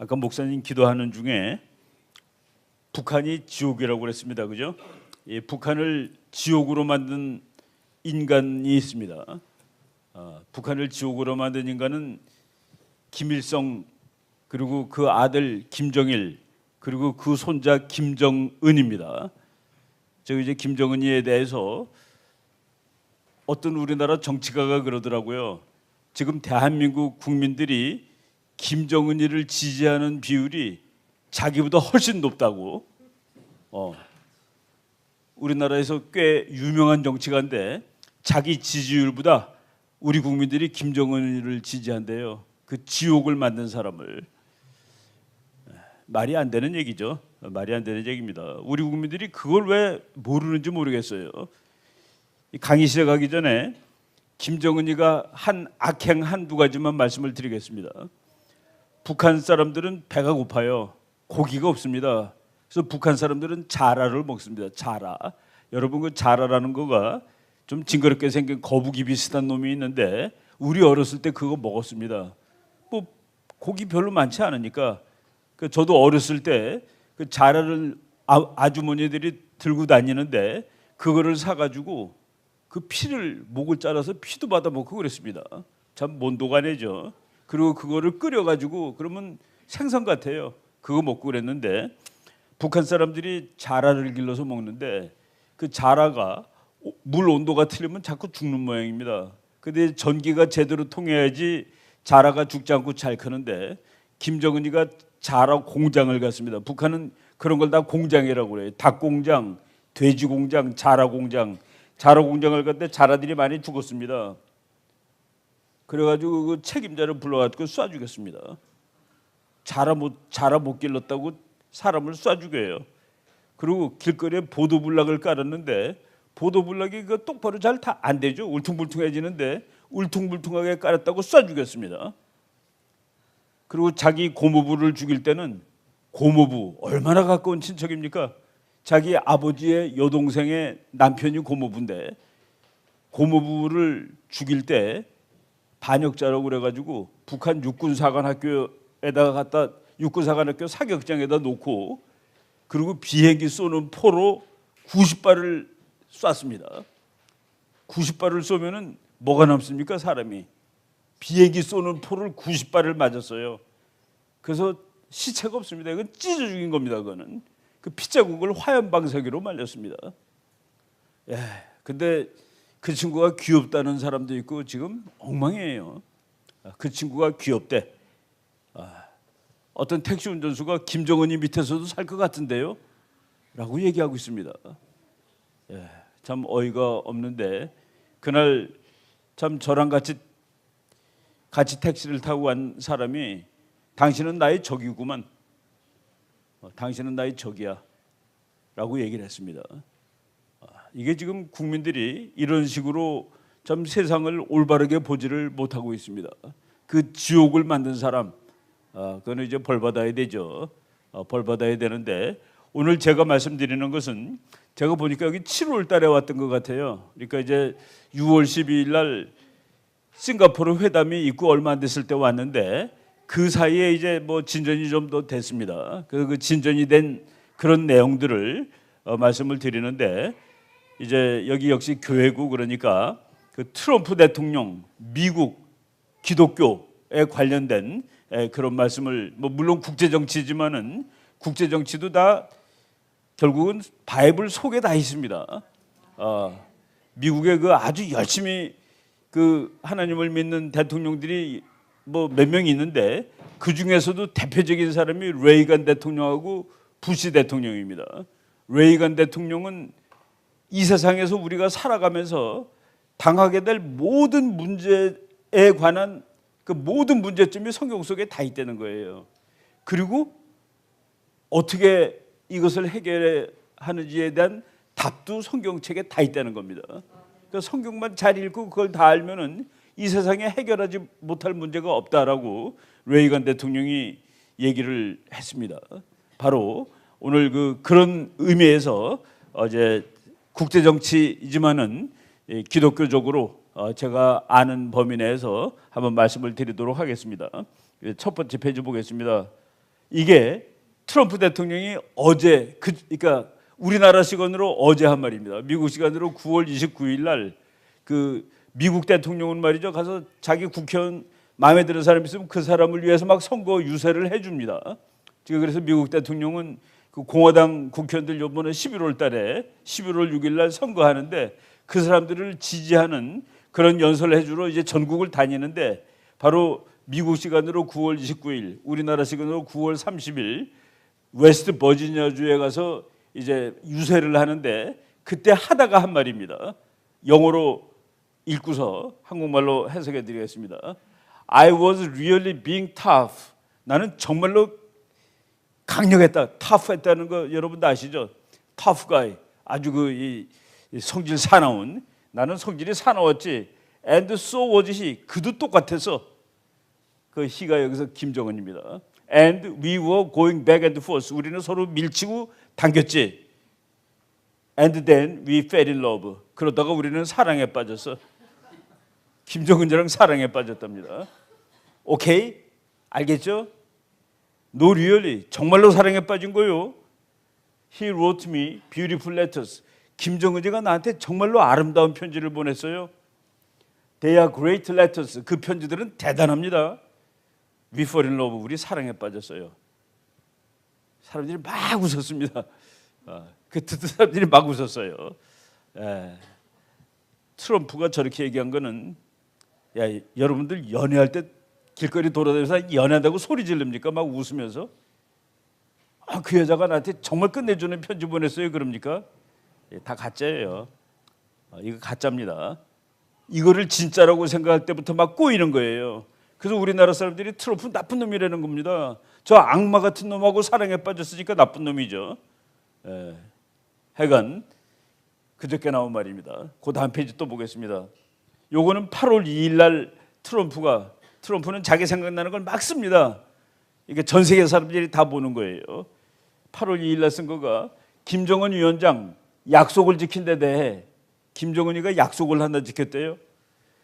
아까 목사님 기도하는 중에 북한이 지옥이라고 그랬습니다. 그죠? 이 북한을 지옥으로 만든 인간이 있습니다. 북한을 지옥으로 만든 인간은 김일성, 그리고 그 아들 김정일, 그리고 그 손자 김정은입니다. 저 이제 김정은이에 대해서 어떤 우리나라 정치가가 그러더라고요. 지금 대한민국 국민들이 김정은이를 지지하는 비율이 자기보다 훨씬 높다고. 우리나라에서 꽤 유명한 정치가인데 자기 지지율보다 우리 국민들이 김정은이를 지지한대요. 그 지옥을 만든 사람을. 말이 안 되는 얘기죠. 말이 안 되는 얘기입니다. 우리 국민들이 그걸 왜 모르는지 모르겠어요. 강의실에 가기 전에 김정은이가 한 악행 한두 가지만 말씀을 드리겠습니다. 북한 사람들은 배가 고파요. 고기가 없습니다. 그래서 북한 사람들은 자라를 먹습니다. 자라. 여러분 그 자라라는 거가 좀 징그럽게 생긴 거북이 비슷한 놈이 있는데 우리 어렸을 때 그거 먹었습니다. 뭐 고기 별로 많지 않으니까. 저도 어렸을 때 그 자라를 아주머니들이 들고 다니는데 그거를 사가지고 그 피를 목을 잘라서 피도 받아 먹고 그랬습니다. 참 몬도가네죠. 그리고 그거를 끓여가지고 그러면 생선 같아요. 그거 먹고 그랬는데 북한 사람들이 자라를 길러서 먹는데 그 자라가 물 온도가 틀리면 자꾸 죽는 모양입니다. 근데 전기가 제대로 통해야지 자라가 죽지 않고 잘 크는데 김정은이가 자라 공장을 갔습니다. 북한은 그런 걸 다 공장이라고 그래요. 닭 공장, 돼지 공장, 자라 공장. 자라 공장을 갔는데 자라들이 많이 죽었습니다. 그래가지고 그 책임자를 불러가지고 쏴 죽였습니다. 자라 못 길렀다고 사람을 쏴 죽여요. 그리고 길거리에 보도블락을 깔았는데 보도블락이 그 똑바로 잘 다 안 되죠. 울퉁불퉁해지는데 울퉁불퉁하게 깔았다고 쏴 죽였습니다. 그리고 자기 고모부를 죽일 때는 고모부, 얼마나 가까운 친척입니까? 자기 아버지의 여동생의 남편이 고모부인데 고모부를 죽일 때 반역자라고 그래가지고 북한 육군사관학교에다가 갖다 육군사관학교 사격장에다 놓고 그리고 비행기 쏘는 포로 90발을 쐈습니다. 90발을 쏘면은 뭐가 남습니까? 사람이. 비행기 쏘는 포를 90발을 맞았어요. 그래서 시체가 없습니다. 이건 찢어 죽인 겁니다. 그거는 그 피자국을 화염방사기로 말렸습니다. 근데 그 친구가 귀엽다는 사람도 있고 지금 엉망이에요. 그 친구가 귀엽대. 어떤 택시 운전수가 김정은이 밑에서도 살 것 같은데요? 라고 얘기하고 있습니다. 참 어이가 없는데 그날 참 저랑 같이 택시를 타고 간 사람이 당신은 나의 적이구만. 당신은 나의 적이야. 라고 얘기를 했습니다. 이게 지금 국민들이 이런 식으로 참 세상을 올바르게 보지를 못하고 있습니다. 그 지옥을 만든 사람, 그거는 이제 벌 받아야 되죠. 벌 받아야 되는데 오늘 제가 말씀드리는 것은 제가 보니까 여기 7월 달에 왔던 것 같아요. 그러니까 이제 6월 12일 날 싱가포르 회담이 있고 얼마 안 됐을 때 왔는데 그 사이에 이제 뭐 진전이 좀 더 됐습니다. 그 진전이 된 그런 내용들을 말씀을 드리는데 이제 여기 역시 교회고 그러니까 그 트럼프 대통령 미국 기독교에 관련된 그런 말씀을 뭐 물론 국제 정치지만은 국제 정치도 다 결국은 바이블 속에 다 있습니다. 미국의 그 아주 열심히 그 하나님을 믿는 대통령들이 뭐 몇 명 있는데 그 중에서도 대표적인 사람이 레이건 대통령하고 부시 대통령입니다. 레이건 대통령은 이 세상에서 우리가 살아가면서 당하게 될 모든 문제에 관한 그 모든 문제점이 성경 속에 다 있다는 거예요. 그리고 어떻게 이것을 해결하는지에 대한 답도 성경책에 다 있다는 겁니다. 그러니까 성경만 잘 읽고 그걸 다 알면은 이 세상에 해결하지 못할 문제가 없다라고 레이건 대통령이 얘기를 했습니다. 바로 오늘 그런 의미에서 어제 국제 정치이지만은 기독교적으로 제가 아는 범위 내에서 한번 말씀을 드리도록 하겠습니다. 첫 번째 페이지 보겠습니다. 이게 트럼프 대통령이 어제 그러니까 우리나라 시간으로 어제 한 말입니다. 미국 시간으로 9월 29일 날 그 미국 대통령은 말이죠. 가서 자기 국회의원 마음에 드는 사람 있으면 그 사람을 위해서 막 선거 유세를 해줍니다. 지금 그래서 미국 대통령은 그 공화당 국회의원들 이번에 11월 달에 11월 6일 날 선거하는데 그 사람들을 지지하는 그런 연설을 해주러 이제 전국을 다니는데 바로 미국 시간으로 9월 29일, 우리나라 시간으로 9월 30일 웨스트 버지니아주에 가서 이제 유세를 하는데 그때 하다가 한 말입니다. 영어로 읽고서 한국말로 해석해 드리겠습니다. I was really being tough. 나는 정말로 강력했다. tough했다는 거 여러분도 아시죠? tough guy. 아주 이 성질 사나운. 나는 성질이 사나웠지. And so was he. 그도 똑같아서. 그 he가 여기서 김정은입니다. And we were going back and forth. 우리는 서로 밀치고 당겼지. And then we fell in love. 그러다가 우리는 사랑에 빠졌어. 김정은이랑 사랑에 빠졌답니다. 오케이? 알겠죠? No really. 정말로 사랑에 빠진 거요. He wrote me beautiful letters. 김정은이가 나한테 정말로 아름다운 편지를 보냈어요. They are great letters. 그 편지들은 대단합니다. We fall in love. 우리 사랑에 빠졌어요. 사람들이 막 웃었습니다. 그 듣는 사람들이 막 웃었어요. 트럼프가 저렇게 얘기한 거는 야, 여러분들 연애할 때 길거리 돌아다니면서 연애한다고 소리 지릅니까? 막 웃으면서 그 여자가 나한테 정말 끝내주는 편지 보냈어요. 그럽니까? 다 가짜예요. 이거 가짜입니다. 이거를 진짜라고 생각할 때부터 막 꼬이는 거예요. 그래서 우리나라 사람들이 트럼프 나쁜 놈이라는 겁니다. 저 악마 같은 놈하고 사랑에 빠졌으니까 나쁜 놈이죠. 하여간 그저께 나온 말입니다. 그 다음 페이지 또 보겠습니다. 요거는 8월 2일 날 트럼프는 자기 생각나는 걸 막 씁니다. 이게 전 세계 사람들이 다 보는 거예요. 8월 2일 날 쓴 거가 김정은 위원장 약속을 지킨 데 대해 김정은이가 약속을 하나 지켰대요.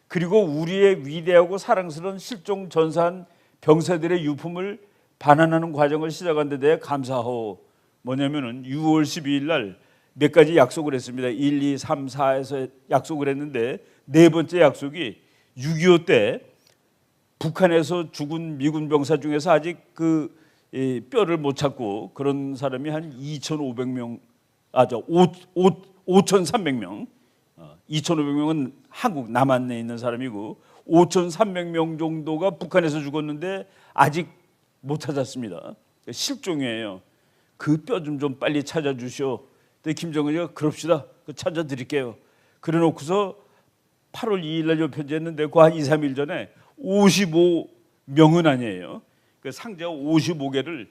그리고 우리의 위대하고 사랑스러운 실종 전사한 병사들의 유품을 반환하는 과정을 시작한 데 대해 감사하오. 뭐냐면은 6월 12일 날 몇 가지 약속을 했습니다. 1, 2, 3, 4에서 약속을 했는데 네 번째 약속이 6.25 때 북한에서 죽은 미군 병사 중에서 아직 그 뼈를 못 찾고 그런 사람이 한 2,500명, 5,300명. 2,500명은 한국 남한에 있는 사람이고 5,300명 정도가 북한에서 죽었는데 아직 못 찾았습니다. 실종이에요. 그 뼈 좀 빨리 찾아주시오. 근데 김정은이가 그럽시다. 찾아드릴게요. 그래 놓고서 8월 2일 날 편지했는데 그 한 2, 3일 전에 55명은 아니에요. 그 상자 55개를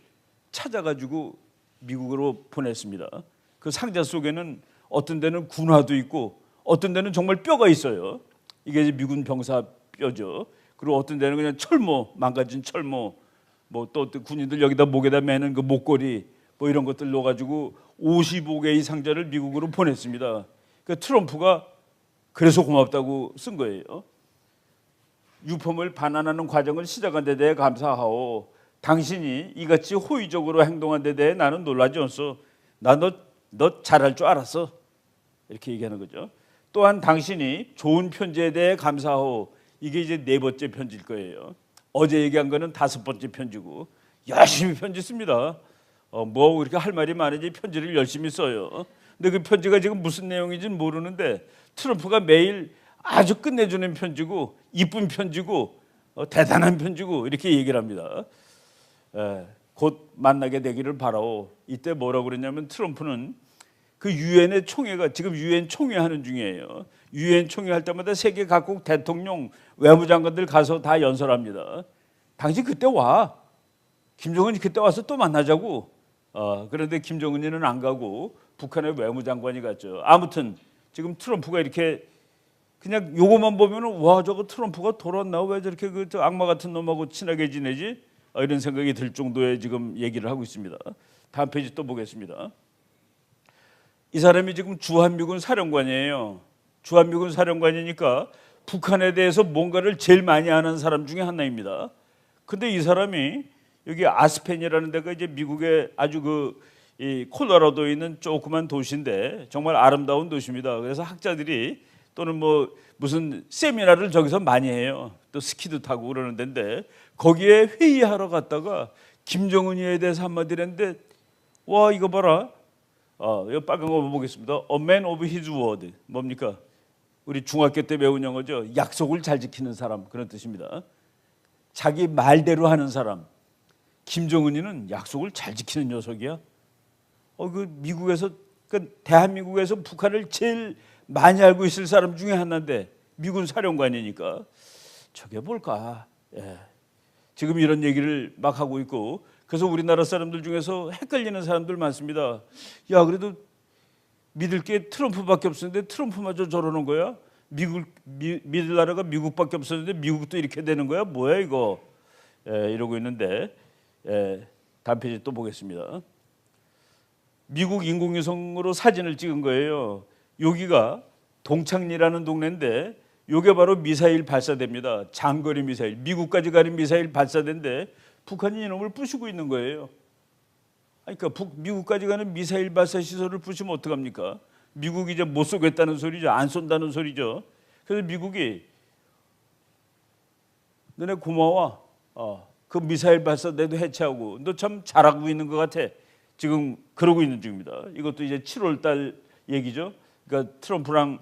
찾아가지고 미국으로 보냈습니다. 그 상자 속에는 어떤 데는 군화도 있고 어떤 데는 정말 뼈가 있어요. 이게 이제 미군 병사 뼈죠. 그리고 어떤 데는 그냥 철모, 망가진 철모, 뭐 또 군인들 여기다 목에다 매는 그 목걸이 뭐 이런 것들 넣어가지고 55개의 상자를 미국으로 보냈습니다. 그 트럼프가 그래서 고맙다고 쓴 거예요. 유품을 반환하는 과정을 시작한 데 대해 감사하오. 당신이 이같이 호의적으로 행동한 데 대해 나는 놀라지 않소. 나 너 잘할 줄 알았어. 이렇게 얘기하는 거죠. 또한 당신이 좋은 편지에 대해 감사하오. 이게 이제 네 번째 편지일 거예요. 어제 얘기한 거는 다섯 번째 편지고 열심히 편지 씁니다. 뭐 그렇게 할 말이 많은지 편지를 열심히 써요. 근데 그 편지가 지금 무슨 내용인지는 모르는데 트럼프가 매일 아주 끝내주는 편지고 이쁜 편지고 대단한 편지고 이렇게 얘기를 합니다. 곧 만나게 되기를 바라오. 이때 뭐라고 그랬냐면 트럼프는 그 유엔의 총회가 지금 유엔 총회 하는 중이에요. 유엔 총회 할 때마다 세계 각국 대통령, 외무장관들 가서 다 연설합니다. 당신 그때 와. 김정은이 그때 와서 또 만나자고. 그런데 김정은이는 안 가고 북한의 외무장관이 갔죠. 아무튼 지금 트럼프가 이렇게 그냥 요거만 보면은 와 저거 트럼프가 돌았나 왜 저렇게 그 악마 같은 놈하고 친하게 지내지? 이런 생각이 들 정도의 지금 얘기를 하고 있습니다. 다음 페이지 또 보겠습니다. 이 사람이 지금 주한미군 사령관이에요. 주한미군 사령관이니까 북한에 대해서 뭔가를 제일 많이 아는 사람 중에 하나입니다. 근데 이 사람이 여기 아스펜이라는 데가 이제 미국의 아주 이 콜로라도에 있는 조그만 도시인데 정말 아름다운 도시입니다. 그래서 학자들이 또는 뭐 무슨 세미나를 저기서 많이 해요. 또 스키도 타고 그러는 데인데 거기에 회의하러 갔다가 김정은이에 대해서 한마디 했는데 와 이거 봐라. 이거 빨간 거 보겠습니다. A man of his word. 뭡니까? 우리 중학교 때 배운 영어죠. 약속을 잘 지키는 사람 그런 뜻입니다. 자기 말대로 하는 사람. 김정은이는 약속을 잘 지키는 녀석이야. 그 미국에서 그 대한민국에서 북한을 제일 많이 알고 있을 사람 중에 하나인데 미군 사령관이니까 저게 뭘까? 예. 지금 이런 얘기를 막 하고 있고 그래서 우리나라 사람들 중에서 헷갈리는 사람들 많습니다. 야 그래도 믿을 게 트럼프밖에 없었는데 트럼프마저 저러는 거야? 믿을 나라가 미국밖에 없었는데 미국도 이렇게 되는 거야? 뭐야 이거? 이러고 있는데 다음 페이지 또 보겠습니다. 미국 인공위성으로 사진을 찍은 거예요. 여기가 동창리라는 동네인데 이게 바로 미사일 발사대입니다. 장거리 미사일, 미국까지 가는 미사일 발사대인데 북한이 이놈을 부수고 있는 거예요. 그러니까 미국까지 가는 미사일 발사 시설을 부수면 어떡합니까? 미국이 이제 못 쏘겠다는 소리죠. 안 쏜다는 소리죠. 그래서 미국이 너네 고마워. 그 미사일 발사대도 해체하고 너 참 잘하고 있는 것 같아. 지금 그러고 있는 중입니다. 이것도 이제 7월 달 얘기죠. 그러니까 트럼프랑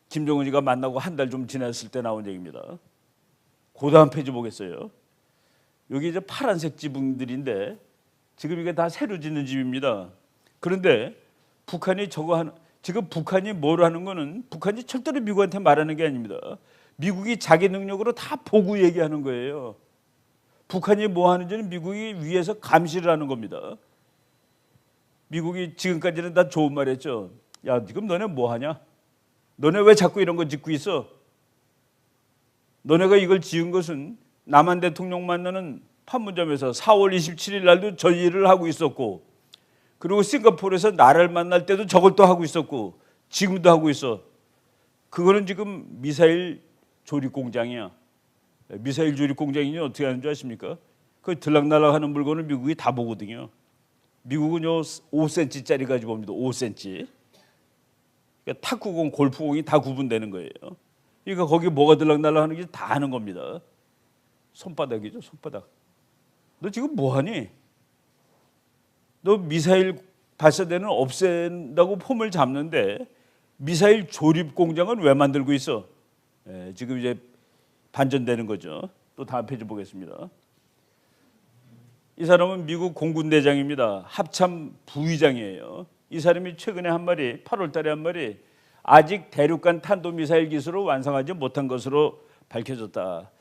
김정은이가 만나고 한 달 좀 지났을 때 나온 얘기입니다. 그 다음 페이지 보겠어요. 여기 이제 파란색 지붕들인데 지금 이게 다 새로 짓는 집입니다. 그런데 북한이 지금 북한이 뭘 하는 거는 북한이 절대로 미국한테 말하는 게 아닙니다. 미국이 자기 능력으로 다 보고 얘기하는 거예요. 북한이 뭐 하는지는 미국이 위에서 감시를 하는 겁니다. 미국이 지금까지는 다 좋은 말 했죠. 야 지금 너네 뭐 하냐? 너네 왜 자꾸 이런 거 짓고 있어? 너네가 이걸 지은 것은 남한 대통령 만나는 판문점에서 4월 27일 날도 저 일을 하고 있었고 그리고 싱가포르에서 나를 만날 때도 저걸 또 하고 있었고 지금도 하고 있어. 그거는 지금 미사일 조립 공장이야. 미사일 조립 공장이니 어떻게 하는 줄 아십니까? 그 들락날락하는 물건을 미국이 다 보거든요. 미국은 요 5cm짜리 가지고 옵니다. 5cm. 그러니까 탁구공, 골프공이 다 구분되는 거예요. 그러니까 거기 뭐가 들락날락하는지 다 아는 겁니다. 손바닥이죠, 손바닥. 너 지금 뭐 하니? 너 미사일 발사대는 없앤다고 폼을 잡는데 미사일 조립 공장은 왜 만들고 있어? 지금 이제 반전되는 거죠. 또 다음 페이지 보겠습니다. 이 사람은 미국 공군대장입니다. 합참 부의장이에요. 이 사람이 최근에 한 말이 8월 달에 한 말이 아직 대륙간 탄도미사일 기술을 완성하지 못한 것으로 밝혀졌다.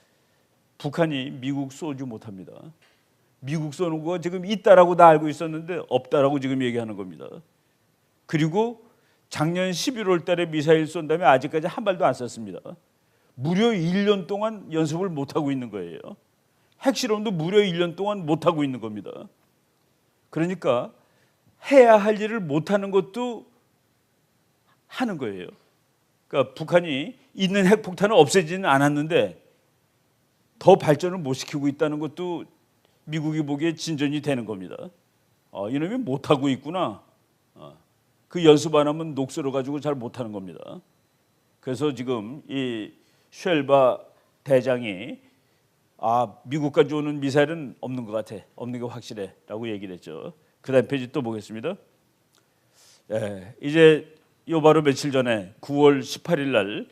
북한이 미국 쏘지 못합니다. 미국 쏘는 거 지금 있다라고 다 알고 있었는데 없다라고 지금 얘기하는 겁니다. 그리고 작년 11월 달에 미사일 쏜 다음에 아직까지 한 발도 안 쐈습니다. 무려 1년 동안 연습을 못하고 있는 거예요. 핵실험도 무려 1년 동안 못하고 있는 겁니다. 그러니까 해야 할 일을 못하는 것도 하는 거예요. 그러니까 북한이 있는 핵폭탄은 없애지는 않았는데 더 발전을 못 시키고 있다는 것도 미국이 보기에 진전이 되는 겁니다. 이놈이 못하고 있구나. 그 연습 안 하면 녹슬어 가지고 잘 못하는 겁니다. 그래서 지금 이 쉘바 대장이 미국까지 오는 미사일은 없는 것 같아. 없는 게 확실해 라고 얘기를 했죠. 그 다음 페이지 또 보겠습니다. 이제 요 바로 며칠 전에 9월 18일 날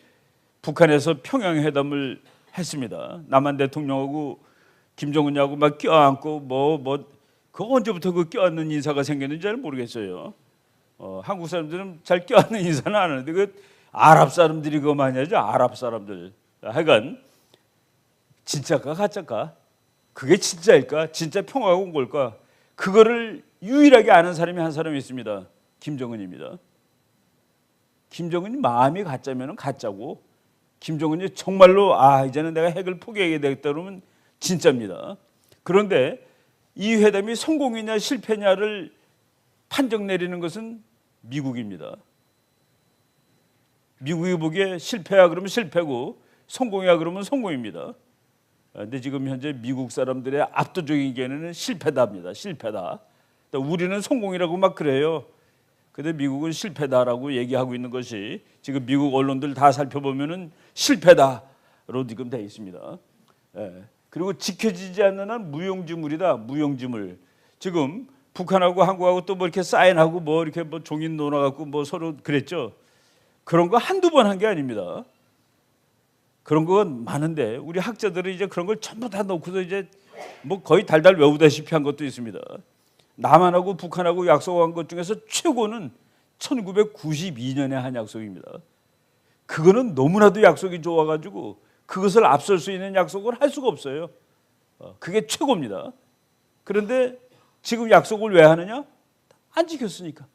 북한에서 평양회담을 했습니다. 남한 대통령하고 김정은하고 막 껴안고 그거 언제부터 그 껴안는 인사가 생겼는지 잘 모르겠어요. 한국 사람들은 잘 껴안는 인사는 안 하는데 그 아랍 사람들이 그거 많이 하죠. 아랍 사람들. 하여간 진짜일까 가짜일까? 그게 진짜일까? 진짜 평화가 온 걸까? 그거를 유일하게 아는 사람이 한 사람이 있습니다. 김정은입니다. 김정은이 마음이 가짜면 가짜고 김정은이 정말로 이제는 내가 핵을 포기하게 되겠다 그러면 진짜입니다. 그런데 이 회담이 성공이냐 실패냐를 판정 내리는 것은 미국입니다. 미국이 보기에 실패야 그러면 실패고 성공이야 그러면 성공입니다. 근데 지금 현재 미국 사람들의 압도적인 견해는 실패다입니다. 실패다. 우리는 성공이라고 막 그래요. 근데 미국은 실패다라고 얘기하고 있는 것이 지금 미국 언론들 다 살펴보면은 실패다로 지금 돼 있습니다. 그리고 지켜지지 않는 한 무용지물이다. 무용지물. 지금 북한하고 한국하고 또 뭐 이렇게 사인하고 뭐 이렇게 뭐 종이 놓아갖고 뭐 서로 그랬죠. 그런 거 한두 번 한 게 아닙니다. 그런 건 많은데 우리 학자들은 이제 그런 걸 전부 다 놓고서 이제 뭐 거의 달달 외우다시피 한 것도 있습니다. 남한하고 북한하고 약속한 것 중에서 최고는 1992년에 한 약속입니다. 그거는 너무나도 약속이 좋아가지고 그것을 앞설 수 있는 약속을 할 수가 없어요. 그게 최고입니다. 그런데 지금 약속을 왜 하느냐? 안 지켰으니까.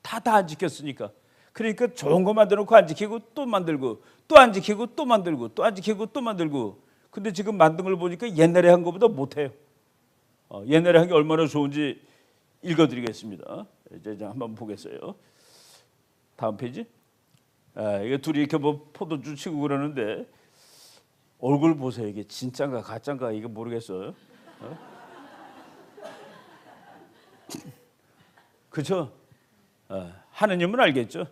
다 안 지켰으니까. 그러니까 좋은 거 만들어놓고 안 지키고 또 만들고 또 안 지키고 또 만들고 또 안 지키고 또 만들고. 근데 지금 만든 걸 보니까 옛날에 한 것보다 못해요. 옛날에 한 게 얼마나 좋은지 읽어드리겠습니다. 이제 한번 보겠어요. 다음 페이지. 이게 둘이 이렇게 뭐 포도주 치고 그러는데 얼굴 보세요. 이게 진짠가 가짠가 이게 모르겠어요. 그렇죠? 하느님은 알겠죠.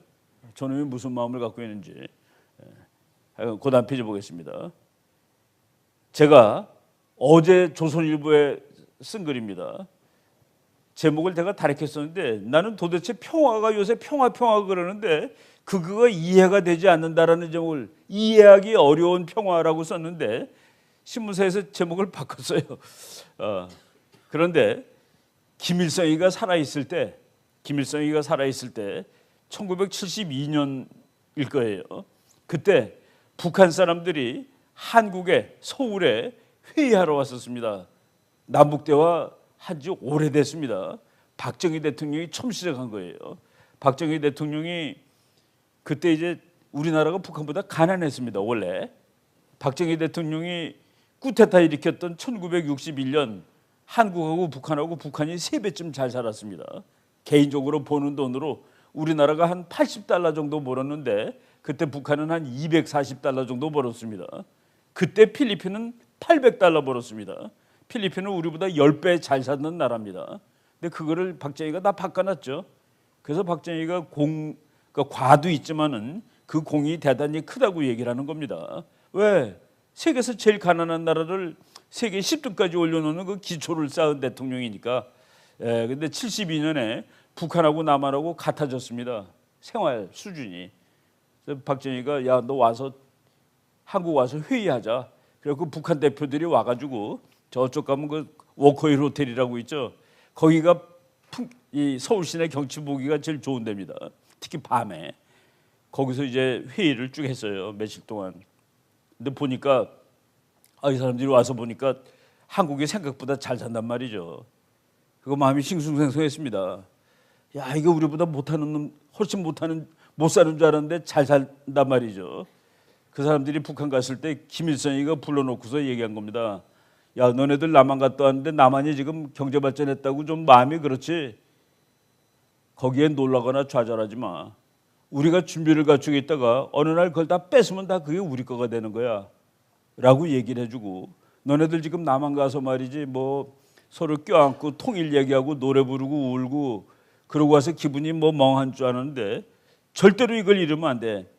저놈이 무슨 마음을 갖고 있는지. 그 다음 페이지 보겠습니다. 제가 어제 조선일보에 쓴 글입니다. 제목을 제가 다르게 썼는데 나는 도대체 평화가 요새 평화 그러는데 그거가 이해가 되지 않는다라는 제목을 이해하기 어려운 평화라고 썼는데 신문사에서 제목을 바꿨어요. 그런데 김일성이가 살아있을 때 1972년일 거예요. 그때 북한 사람들이 한국에 서울에 회의하러 왔었습니다. 남북대화 한지 오래됐습니다. 박정희 대통령이 처음 시작한 거예요. 박정희 대통령이 그때 이제 우리나라가 북한보다 가난했습니다. 원래 박정희 대통령이 쿠데타 일으켰던 1961년 한국하고 북한하고 북한이 3배쯤 잘 살았습니다. 개인적으로 버는 돈으로 우리나라가 한 80달러 정도 벌었는데 그때 북한은 한 240달러 정도 벌었습니다. 그때 필리핀은 800달러 벌었습니다. 필리핀은 우리보다 10배 잘 사는 나라입니다. 근데 그거를 박정희가 다 바꿔놨죠. 그래서 박정희가 그러니까 과도 있지만은 그 공이 대단히 크다고 얘기를 하는 겁니다. 왜? 세계에서 제일 가난한 나라를 세계 10등까지 올려놓는 그 기초를 쌓은 대통령이니까. 근데 72년에 북한하고 남한하고 같아졌습니다. 생활 수준이. 그래서 박정희가 야, 너 와서 한국 와서 회의하자. 그래서 북한 대표들이 와가지고 저쪽 가면 그 워커힐 호텔이라고 있죠. 거기가 이 서울 시내 경치 보기가 제일 좋은 데입니다. 특히 밤에. 거기서 이제 회의를 쭉 했어요. 며칠 동안. 근데 보니까 이 사람들이 와서 보니까 한국이 생각보다 잘 산단 말이죠. 그거 마음이 싱숭생숭했습니다. 야, 이거 우리보다 못하는 놈, 훨씬 못 사는 줄 알았는데 잘 산단 말이죠. 그 사람들이 북한 갔을 때 김일성이가 불러놓고서 얘기한 겁니다. 야, 너네들 남한 갔다 왔는데 남한이 지금 경제 발전했다고 좀 마음이 그렇지. 거기에 놀라거나 좌절하지 마. 우리가 준비를 갖추고 있다가 어느 날 그걸 다 뺏으면 다 그게 우리 거가 되는 거야. 라고 얘기를 해주고 너네들 지금 남한 가서 말이지 뭐 서로 껴안고 통일 얘기하고 노래 부르고 울고 그러고 와서 기분이 뭐 멍한 줄 아는데 절대로 이걸 잃으면 안 돼.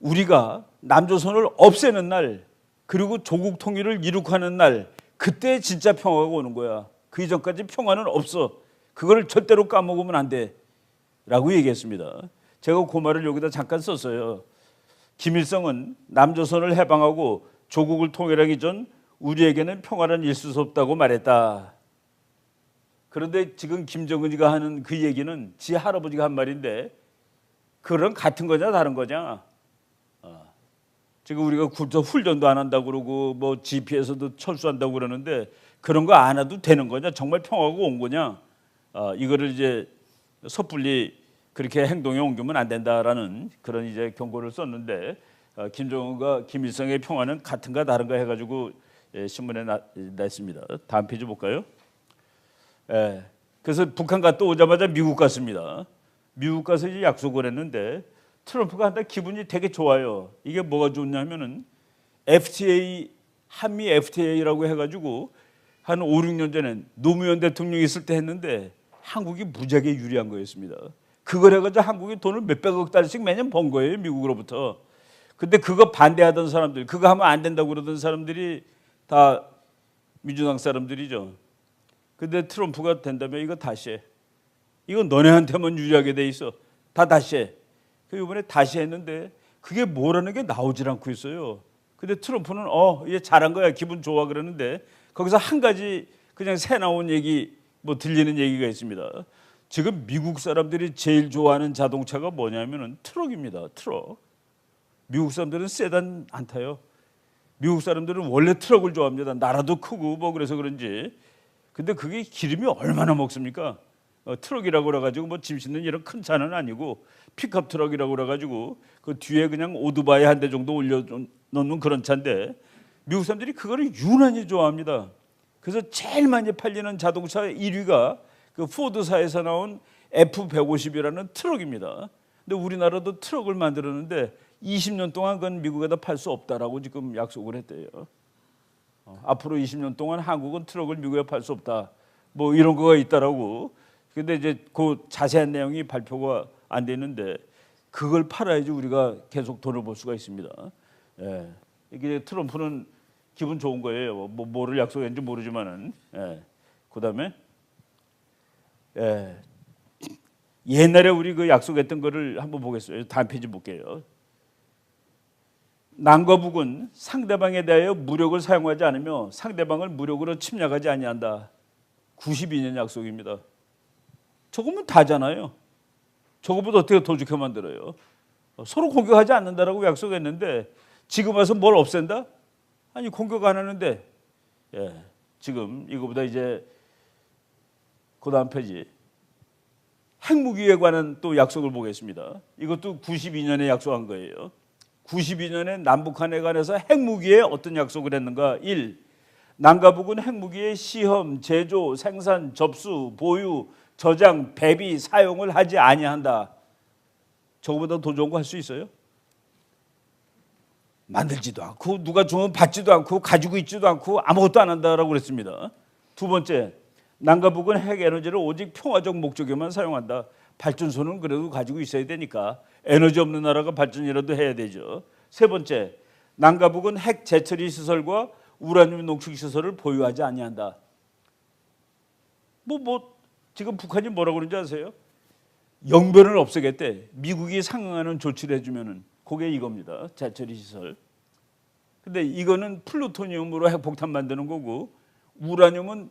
우리가 남조선을 없애는 날 그리고 조국 통일을 이룩하는 날 그때 진짜 평화가 오는 거야. 그 이전까지 평화는 없어. 그걸 절대로 까먹으면 안 돼. 라고 얘기했습니다. 제가 그 말을 여기다 잠깐 썼어요. 김일성은 남조선을 해방하고 조국을 통일하기 전 우리에게는 평화는 있을 수 없다고 말했다. 그런데 지금 김정은이가 하는 그 얘기는 지 할아버지가 한 말인데 그런 같은 거냐 다른 거냐. 지금 우리가 훈련도 안 한다고 그러고 뭐 GP에서도 철수한다고 그러는데 그런 거 안 해도 되는 거냐. 정말 평화가 온 거냐. 이거를 이제 섣불리 그렇게 행동에 옮기면 안 된다라는 그런 이제 경고를 썼는데 김정은과 김일성의 평화는 같은가 다른가 해가지고 신문에 냈습니다. 다음 페이지 볼까요? 그래서 북한 갔다 오자마자 미국 갔습니다. 미국 가서 이제 약속을 했는데 트럼프가 한다 기분이 되게 좋아요. 이게 뭐가 좋냐면은 FTA 한미 FTA라고 해가지고 한 5, 6년 전에 노무현 대통령이 있을 때 했는데 한국이 무지하게 유리한 거였습니다. 그걸 해가지고 한국이 돈을 몇백억 달러씩 매년 번 거예요, 미국으로부터. 근데 그거 반대하던 사람들, 그거 하면 안 된다고 그러던 사람들이 다 민주당 사람들이죠. 근데 트럼프가 된다면 이거 다시 해. 이거 너네한테만 유리하게 돼 있어. 다 다시 해. 그 이번에 다시 했는데 그게 뭐라는 게 나오질 않고 있어요. 근데 트럼프는 얘 잘한 거야, 기분 좋아 그러는데 거기서 한 가지 그냥 새 나온 얘기, 뭐 들리는 얘기가 있습니다. 지금 미국 사람들이 제일 좋아하는 자동차가 뭐냐면은 트럭입니다. 트럭. 미국 사람들은 세단 안 타요. 미국 사람들은 원래 트럭을 좋아합니다. 나라도 크고 뭐 그래서 그런지. 근데 그게 기름이 얼마나 먹습니까? 트럭이라고 그래가지고 뭐 짐 싣는 이런 큰 차는 아니고 픽업 트럭이라고 그래가지고 그 뒤에 그냥 오토바이 한 대 정도 올려놓는 그런 차인데 미국 사람들이 그거를 유난히 좋아합니다. 그래서 제일 많이 팔리는 자동차 1위가 그 포드사에서 나온 F150이라는 트럭입니다. 근데 우리나라도 트럭을 만들었는데 20년 동안 그건 미국에다 팔 수 없다라고 지금 약속을 했대요. 앞으로 20년 동안 한국은 트럭을 미국에 팔 수 없다. 뭐 이런 거가 있다라고. 근데 이제 그 자세한 내용이 발표가 안 되는데 그걸 팔아야지 우리가 계속 돈을 벌 수가 있습니다. 예. 이게 트럼프는 기분 좋은 거예요. 뭐를 약속했는지 모르지만은. 예. 그다음에 옛날에 우리 그 약속했던 거를 한번 보겠어요. 다음 페이지 볼게요. 남과 북은 상대방에 대하여 무력을 사용하지 않으며 상대방을 무력으로 침략하지 아니한다. 92년 약속입니다. 저거면 다잖아요. 저거보다 어떻게 더 좋게 만들어요? 서로 공격하지 않는다라고 약속했는데 지금 와서 뭘 없앤다? 아니 공격 안 하는데 지금 이거보다 이제 그 다음 페이지 핵무기에 관한 또 약속을 보겠습니다. 이것도 92년에 약속한 거예요. 92년에 남북한에 관해서 핵무기에 어떤 약속을 했는가? 1. 남과 북은 핵무기의 시험, 제조, 생산, 접수, 보유, 저장, 배비, 사용을 하지 아니한다. 저거보다 더 좋은 거 할 수 있어요? 만들지도 않고 누가 주면 받지도 않고 가지고 있지도 않고 아무것도 안 한다라고 그랬습니다. 두 번째, 남과 북은 핵 에너지를 오직 평화적 목적에만 사용한다. 발전소는 그래도 가지고 있어야 되니까 에너지 없는 나라가 발전이라도 해야 되죠. 세 번째, 남과 북은 핵 재처리 시설과 우라늄 농축 시설을 보유하지 아니한다. 지금 북한이 뭐라고 그러는지 아세요? 영변을 없애겠대. 미국이 상응하는 조치를 해주면은 그게 이겁니다. 재처리 시설. 근데 이거는 플루토늄으로 핵폭탄 만드는 거고 우라늄은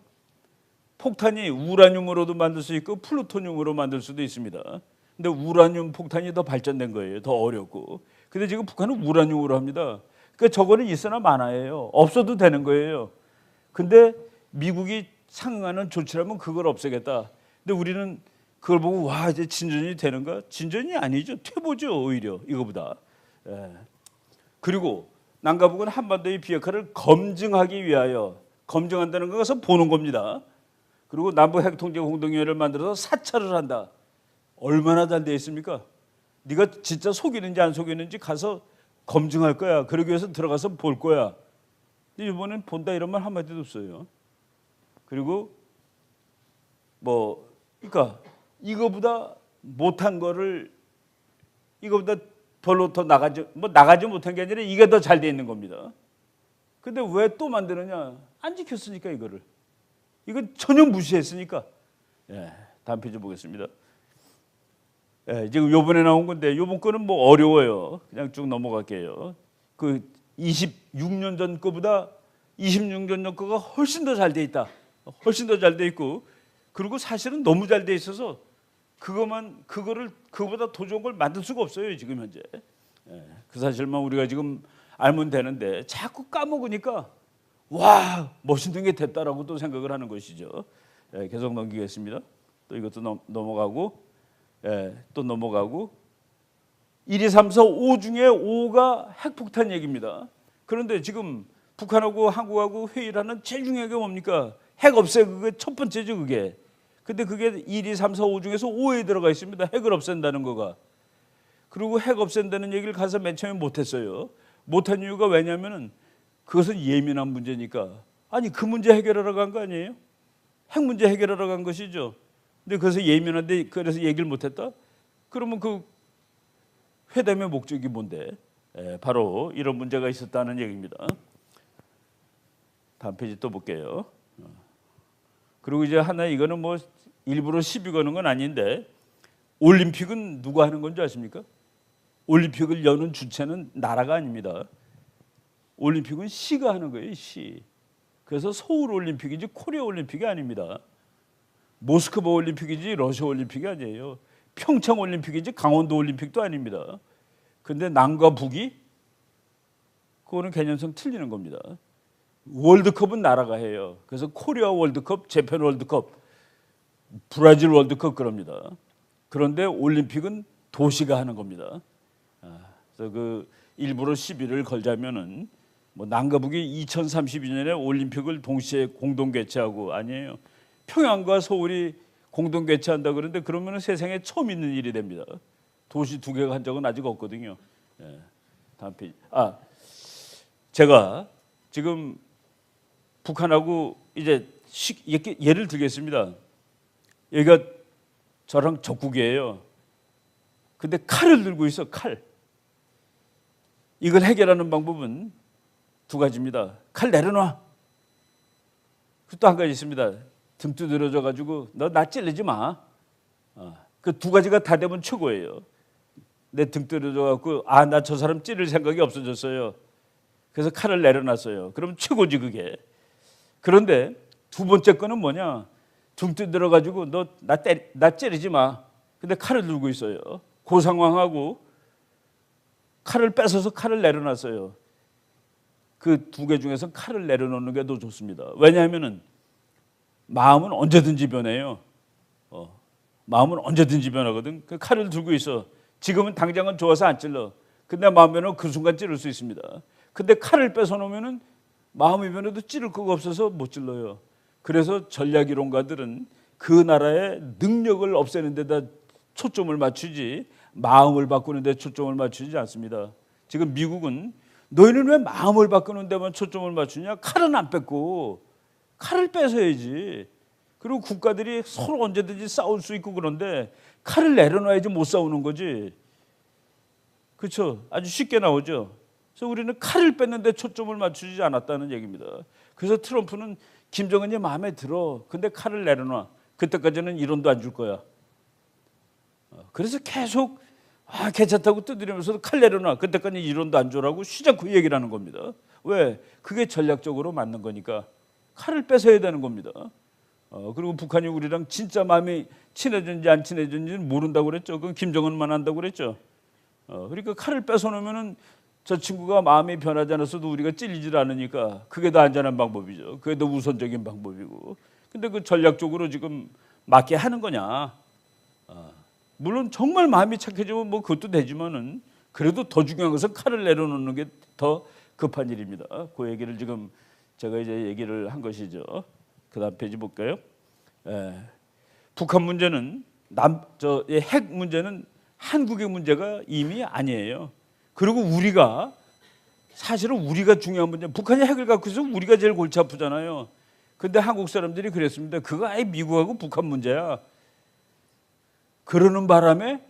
폭탄이 우라늄으로도 만들 수 있고 플루토늄으로 만들 수도 있습니다. 근데 우라늄 폭탄이 더 발전된 거예요. 더 어렵고. 근데 지금 북한은 우라늄으로 합니다. 그러니까 저거는 있으나 마나예요. 없어도 되는 거예요. 근데 미국이 상응하는 조치라면 그걸 없애겠다. 근데 우리는 그걸 보고 와 이제 진전이 되는가? 진전이 아니죠. 퇴보죠. 오히려 이거보다. 그리고 남과 북은 한반도의 비핵화를 검증하기 위하여 검증한다는 것은 보는 겁니다. 그리고 남북 핵통제 공동위원회를 만들어서 사찰을 한다. 얼마나 잘 되어 있습니까? 네가 진짜 속이는지 안 속이는지 가서 검증할 거야. 그러기 위해서 들어가서 볼 거야. 근데 이번엔 본다 이런 말 한마디도 없어요. 그리고 그러니까 이거보다 못한 거를 이거보다 별로 더 나가지 못한 게 아니라 이게 더 잘 돼 있는 겁니다. 근데 왜 또 만드느냐? 안 지켰으니까 이거를. 이건 전혀 무시했으니까. 다음 페이지 보겠습니다. 지금 요번에 나온 건데 요번 거는 뭐 어려워요. 그냥 쭉 넘어갈게요. 그 26년 전 거보다 26년 전 거가 훨씬 더 잘 돼 있다. 훨씬 더 잘 돼 있고 그리고 사실은 너무 잘 돼 있어서 그거보다 더 좋은 걸 만들 수가 없어요. 지금 현재. 그 사실만 우리가 지금 알면 되는데 자꾸 까먹으니까 와 멋있는 게 됐다라고 또 생각을 하는 것이죠. 계속 넘기겠습니다. 또 이것도 넘어가고 또 넘어가고 1, 2, 3, 4, 5 중에 5가 핵폭탄 얘기입니다. 그런데 지금 북한하고 한국하고 회의를 하는 제일 중요한 게 뭡니까? 핵 없애 그게 첫 번째죠 그게. 근데 그게 1, 2, 3, 4, 5 중에서 5에 들어가 있습니다. 핵을 없앤다는 거가. 그리고 핵 없앤다는 얘기를 가서 맨 처음에 못했어요. 못한 이유가 왜냐하면은 그것은 예민한 문제니까. 아니 그 문제 해결하러 간 거 아니에요? 핵 문제 해결하러 간 것이죠. 근데 그래서 예민한데 그래서 얘기를 못했다? 그러면 그 회담의 목적이 뭔데? 바로 이런 문제가 있었다는 얘기입니다. 다음 페이지 또 볼게요. 그리고 이제 하나 이거는 뭐 일부러 시비 거는 건 아닌데 올림픽은 누가 하는 건지 아십니까? 올림픽을 여는 주체는 나라가 아닙니다. 올림픽은 시가 하는 거예요, 시. 그래서 서울 올림픽이지 코리아 올림픽이 아닙니다. 모스크바 올림픽이지 러시아 올림픽이 아니에요. 평창 올림픽이지 강원도 올림픽도 아닙니다. 근데 남과 북이 그거는 개념상 틀리는 겁니다. 월드컵은 나라가 해요. 그래서 코리아 월드컵, 재팬 월드컵, 브라질 월드컵 그럽니다. 그런데 올림픽은 도시가 하는 겁니다. 그래서 그 일부러 시비를 걸자면은 뭐 남과 북이 2032년에 올림픽을 동시에 공동 개최하고 아니에요. 평양과 서울이 공동 개최한다 그러는데 그러면은 세상에 처음 있는 일이 됩니다. 도시 두 개가 한 적은 아직 없거든요. 다음 페이지. 제가 지금 북한하고 이제 이렇게 예를 들겠습니다. 여기가 저랑 적국이에요. 근데 칼을 들고 있어, 칼. 이걸 해결하는 방법은 두 가지입니다. 칼 내려놔. 또 한 가지 있습니다. 등 두드려져 가지고 너 나 찔르지 마. 그 두 가지가 다 되면 최고예요. 내 등 두드려져 갖고 나 저 사람 찌를 생각이 없어졌어요. 그래서 칼을 내려놨어요. 그럼 최고지 그게. 그런데 두 번째 거는 뭐냐? 등 두드려 가지고 너 나 찌르지 마. 근데 칼을 들고 있어요. 그 상황하고 칼을 뺏어서 칼을 내려놨어요. 그 두 개 중에서 칼을 내려놓는 게 더 좋습니다. 왜냐하면은 마음은 언제든지 변해요. 마음은 언제든지 변하거든. 그 칼을 들고 있어. 지금은 당장은 좋아서 안 찔러. 근데 마음 변하면 그 순간 찌를 수 있습니다. 근데 칼을 뺏어놓으면은 마음이 변해도 찌를 거가 없어서 못 찔러요. 그래서 전략이론가들은 그 나라의 능력을 없애는 데다 초점을 맞추지 마음을 바꾸는 데 초점을 맞추지 않습니다. 지금 미국은 너희는 왜 마음을 바꾸는 데만 초점을 맞추냐? 칼은 안 뺏고 칼을 뺏어야지. 그리고 국가들이 서로 언제든지 싸울 수 있고 그런데 칼을 내려놔야지 못 싸우는 거지. 그렇죠? 아주 쉽게 나오죠. 그래서 우리는 칼을 뺏는데 초점을 맞추지 않았다는 얘기입니다. 그래서 트럼프는 김정은이 마음에 들어. 근데 칼을 내려놔. 그때까지는 이론도 안 줄 거야. 그래서 계속 괜찮다고 두드리면서도 칼 내려놔. 그때까지 이론도 안 줘라고 쉬자고 얘기를 하는 겁니다. 왜? 그게 전략적으로 맞는 거니까. 칼을 뺏어야 되는 겁니다. 그리고 북한이 우리랑 진짜 마음이 친해졌는지 안 친해졌는지는 모른다고 그랬죠. 그건 김정은만 한다고 그랬죠. 그러니까 칼을 뺏어놓으면은 저 친구가 마음이 변하지 않았어도 우리가 찔리질 않으니까 그게 더 안전한 방법이죠. 그게 더 우선적인 방법이고. 근데 그 전략적으로 지금 맞게 하는 거냐? 물론 정말 마음이 착해지면 뭐 그것도 되지만은 그래도 더 중요한 것은 칼을 내려놓는 게 더 급한 일입니다. 그 얘기를 지금 제가 이제 얘기를 한 것이죠. 그다음 페이지 볼까요? 북한 문제는 핵 문제는 한국의 문제가 이미 아니에요. 그리고 우리가 사실은 우리가 중요한 문제. 북한이 핵을 갖고 있어 우리가 제일 골치 아프잖아요. 근데 한국 사람들이 그랬습니다. 그거 아예 미국하고 북한 문제야. 그러는 바람에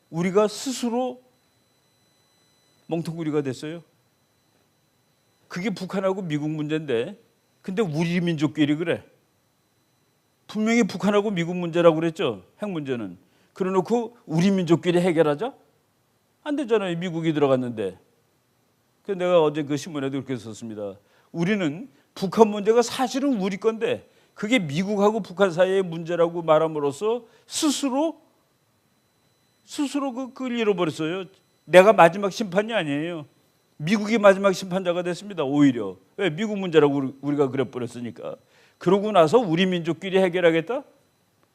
우리가 스스로 멍텅구리가 됐어요. 그게 북한하고 미국 문제인데 근데 우리 민족끼리 그래. 분명히 북한하고 미국 문제라고 그랬죠. 핵 문제는. 그래놓고 우리 민족끼리 해결하자? 안 되잖아요. 미국이 들어갔는데. 그래서 내가 어제 그 신문에도 그렇게 썼습니다. 우리는 북한 문제가 사실은 우리 건데 그게 미국하고 북한 사이의 문제라고 말함으로써 스스로 그걸 잃어버렸어요. 내가 마지막 심판이 아니에요. 미국이 마지막 심판자가 됐습니다. 오히려. 왜? 미국 문제라고 우리가 그래버렸으니까. 그러고 나서 우리 민족끼리 해결하겠다?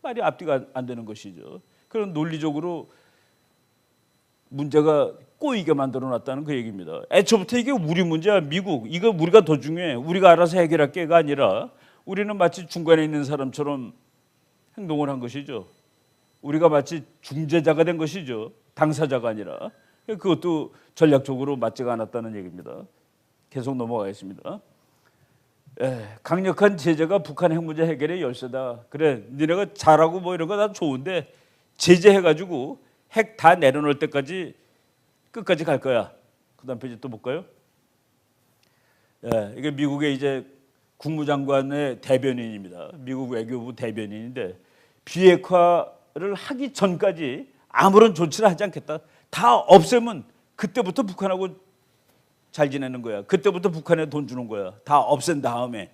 말이 앞뒤가 안 되는 것이죠. 그런 논리적으로 문제가 꼬이게 만들어놨다는 그 얘기입니다. 애초부터 이게 우리 문제야. 미국. 이거 우리가 더 중요해. 우리가 알아서 해결할게가 아니라 우리는 마치 중간에 있는 사람처럼 행동을 한 것이죠. 우리가 마치 중재자가 된 것이죠. 당사자가 아니라. 그것도 전략적으로 맞지가 않았다는 얘기입니다. 계속 넘어가겠습니다. 강력한 제재가 북한 핵 문제 해결의 열쇠다. 그래, 니네가 잘하고 뭐 이런 거 다 좋은데 제재해가지고 핵 다 내려놓을 때까지 끝까지 갈 거야. 그다음 페이지 또 볼까요? 이게 미국의 이제 국무장관의 대변인입니다. 미국 외교부 대변인인데 비핵화를 하기 전까지 아무런 조치를 하지 않겠다. 다 없애면 그때부터 북한하고 잘 지내는 거야. 그때부터 북한에 돈 주는 거야. 다 없앤 다음에.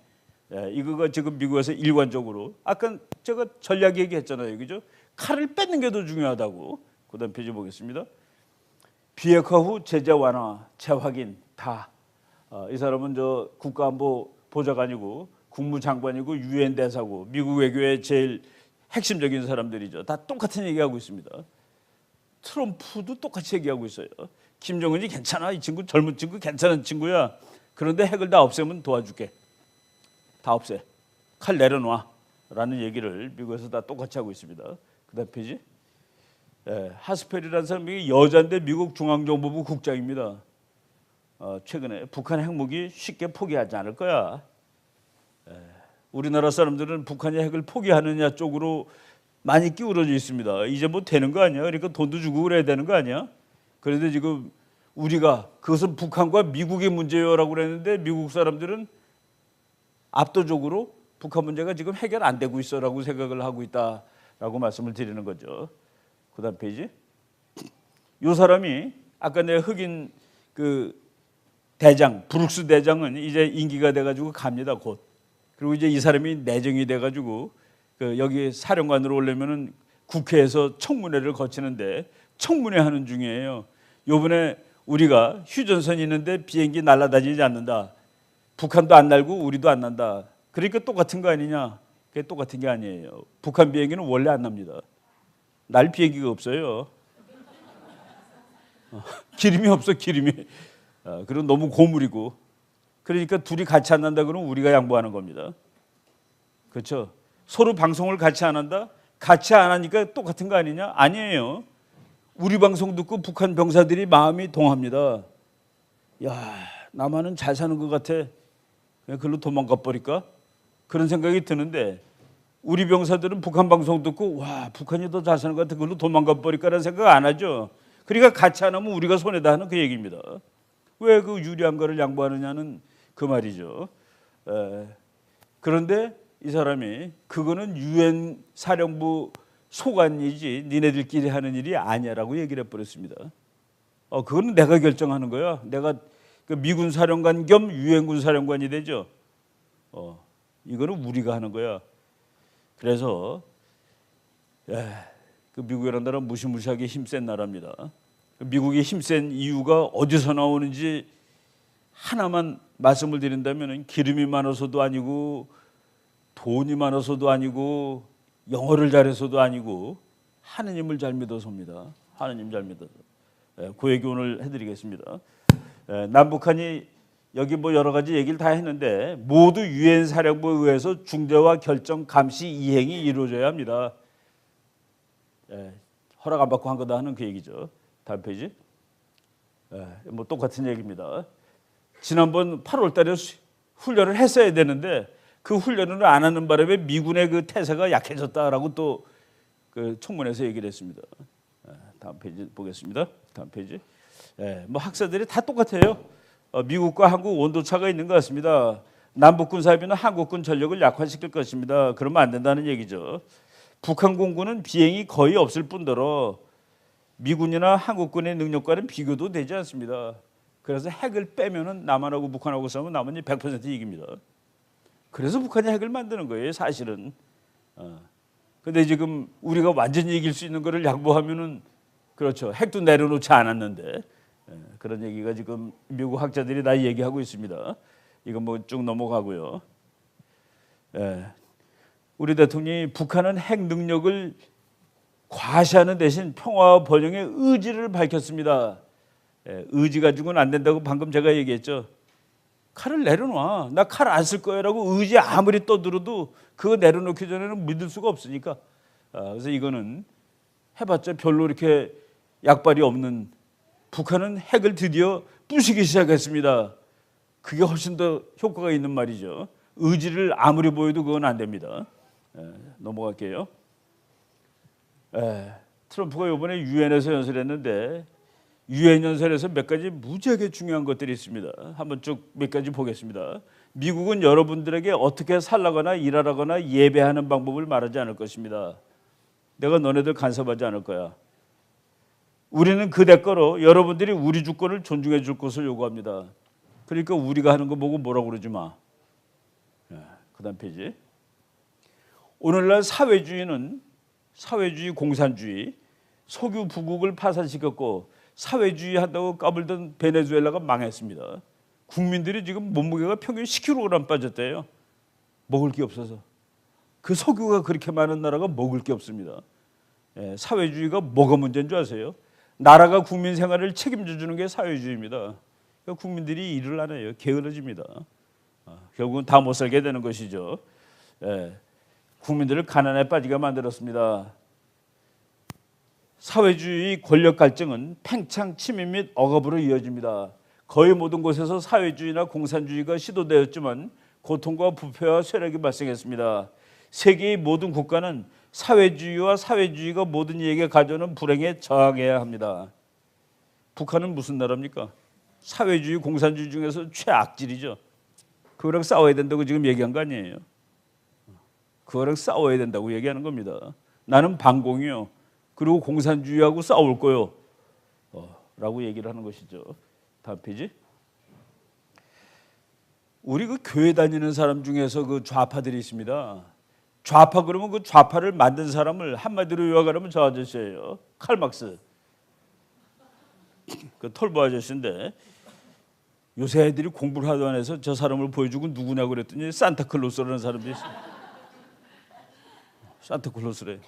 이거가 지금 미국에서 일관적으로 아까 제가 전략 얘기했잖아요. 그죠? 칼을 뺏는 게 더 중요하다고. 그다음 페이지 보겠습니다. 비핵화 후 제재 완화, 재확인 다. 이 사람은 저 국가안보 보좌관이고 국무장관이고 유엔 대사고 미국 외교의 제일 핵심적인 사람들이죠. 다 똑같은 얘기하고 있습니다. 트럼프도 똑같이 얘기하고 있어요. 김정은이 괜찮아. 이 친구 젊은 친구 괜찮은 친구야. 그런데 핵을 다 없애면 도와줄게. 다 없애. 칼 내려놔. 라는 얘기를 미국에서 다 똑같이 하고 있습니다. 그다음 페이지. 하스펠이라는 사람이 여자인데 미국 중앙정보부 국장입니다. 최근에 북한 핵무기 쉽게 포기하지 않을 거야. 우리나라 사람들은 북한이 핵을 포기하느냐 쪽으로 많이 기울어져 있습니다. 이제 뭐 되는 거 아니야? 그러니까 돈도 주고 그래야 되는 거 아니야? 그런데 지금 우리가 그것은 북한과 미국의 문제요라고 그랬는데 미국 사람들은 압도적으로 북한 문제가 지금 해결 안 되고 있어라고 생각을 하고 있다라고 말씀을 드리는 거죠. 그다음 페이지. 이 사람이 아까 내가 흑인 그 대장 브룩스 대장은 이제 임기가 돼가지고 갑니다 곧. 그리고 이제 이 사람이 내정이 돼가지고 그 여기 사령관으로 오려면은 국회에서 청문회를 거치는데 청문회 하는 중이에요. 요번에 우리가 휴전선이 있는데 비행기 날아다니지 않는다. 북한도 안 날고 우리도 안 난다. 그러니까 똑같은 거 아니냐? 그게 똑같은 게 아니에요. 북한 비행기는 원래 안 납니다. 날 비행기가 없어요. 기름이 없어 기름이. 그리고 너무 고물이고. 그러니까 둘이 같이 안 난다 그러면 우리가 양보하는 겁니다. 그렇죠? 서로 방송을 같이 안 한다? 같이 안 하니까 똑같은 거 아니냐? 아니에요. 우리 방송 듣고 북한 병사들이 마음이 동합니다. 야, 남한은 잘 사는 것 같아. 그냥 글로 도망가 버릴까? 그런 생각이 드는데 우리 병사들은 북한 방송 듣고 와, 북한이 더 잘 사는 것 같아. 글로 도망가 버릴까라는 생각 안 하죠. 그러니까 같이 안 하면 우리가 손해다 하는 그 얘기입니다. 왜 그 유리한 거를 양보하느냐는 그 말이죠. 그런데 이 사람이 그거는 유엔 사령부 소관이지 니네들끼리 하는 일이 아니야라고 얘기를 해버렸습니다. 그거는 내가 결정하는 거야. 내가 그 미군 사령관 겸 유엔군 사령관이 되죠. 이거는 우리가 하는 거야. 그래서 그 미국이라는 나라는 무시무시하게 힘센 나라입니다. 미국이 힘센 이유가 어디서 나오는지 하나만 말씀을 드린다면 기름이 많아서도 아니고 돈이 많아서도 아니고 영어를 잘해서도 아니고 하느님을 잘 믿어서입니다. 하느님 잘 믿어서. 그 얘기 오늘 해드리겠습니다. 남북한이 여기 뭐 여러 가지 얘기를 다 했는데 모두 유엔 사령부에 의해서 중재와 결정, 감시, 이행이 이루어져야 합니다. 허락 안 받고 한 거다 하는 그 얘기죠. 다음 페이지. 뭐 똑같은 얘기입니다. 지난번 8월 달에 훈련을 했어야 되는데 그 훈련을 안 하는 바람에 미군의 그 태세가 약해졌다라고 또 그 청문회에서 얘기를 했습니다. 다음 페이지 보겠습니다. 다음 페이지. 뭐 학사들이 다 똑같아요. 미국과 한국 온도차가 있는 것 같습니다. 남북군 사이비는 한국군 전력을 약화시킬 것입니다. 그러면 안 된다는 얘기죠. 북한 공군은 비행이 거의 없을 뿐더러 미군이나 한국군의 능력과는 비교도 되지 않습니다. 그래서 핵을 빼면은 남한하고 북한하고 싸우면 남한이 100% 이깁니다. 그래서 북한이 핵을 만드는 거예요, 사실은. 근데 지금 우리가 완전히 이길 수 있는 거를 양보하면은 그렇죠. 핵도 내려놓지 않았는데 그런 얘기가 지금 미국 학자들이 다 얘기하고 있습니다. 이건 뭐 쭉 넘어가고요. 우리 대통령이 북한은 핵 능력을 과시하는 대신 평화와 번영의 의지를 밝혔습니다. 의지 가지고는 안 된다고 방금 제가 얘기했죠. 칼을 내려놔. 나 칼 안 쓸 거야라고 의지 아무리 떠들어도 그거 내려놓기 전에는 믿을 수가 없으니까. 그래서 이거는 해봤자 별로 이렇게 약발이 없는 북한은 핵을 드디어 부수기 시작했습니다. 그게 훨씬 더 효과가 있는 말이죠. 의지를 아무리 보여도 그건 안 됩니다. 넘어갈게요. 트럼프가 이번에 유엔에서 연설했는데 유엔 연설에서 몇 가지 무지하게 중요한 것들이 있습니다. 한번 쭉 몇 가지 보겠습니다. 미국은 여러분들에게 어떻게 살라거나 일하라거나 예배하는 방법을 말하지 않을 것입니다. 내가 너네들 간섭하지 않을 거야. 우리는 그 대가로 여러분들이 우리 주권을 존중해 줄 것을 요구합니다. 그러니까 우리가 하는 거 보고 뭐라고 그러지 마. 그다음 페이지. 오늘날 사회주의, 공산주의, 석유 부국을 파산시켰고 사회주의 한다고 까불던 베네수엘라가 망했습니다. 국민들이 지금 몸무게가 평균 10kg 빠졌대요. 먹을 게 없어서. 그 석유가 그렇게 많은 나라가 먹을 게 없습니다. 사회주의가 뭐가 문제인 줄 아세요? 나라가 국민 생활을 책임져 주는 게 사회주의입니다. 그러니까 국민들이 일을 안 해요. 게을러집니다. 결국은 다 못 살게 되는 것이죠. 국민들을 가난에 빠지게 만들었습니다. 사회주의 권력 갈증은 팽창, 침입 및 억압으로 이어집니다. 거의 모든 곳에서 사회주의나 공산주의가 시도되었지만 고통과 부패와 쇠락이 발생했습니다. 세계의 모든 국가는 사회주의와 사회주의가 모든 이에게 가져오는 불행에 저항해야 합니다. 북한은 무슨 나라입니까? 사회주의, 공산주의 중에서 최악질이죠. 그거랑 싸워야 된다고 지금 얘기한 거 아니에요. 그거랑 싸워야 된다고 얘기하는 겁니다. 나는 반공이요. 그리고 공산주의하고 싸울 거요. 라고 얘기를 하는 것이죠. 다음 페이지. 우리 그 교회 다니는 사람 중에서 그 좌파들이 있습니다. 좌파 그러면 그 좌파를 만든 사람을 한마디로 요약하면 저 아저씨예요. 칼 막스. 그 톨보 아저씨인데 요새 애들이 공부를 하도 안 해서 저 사람을 보여주고 누구냐고 그랬더니 산타클로스라는 사람도 있어요. 산타클로스래.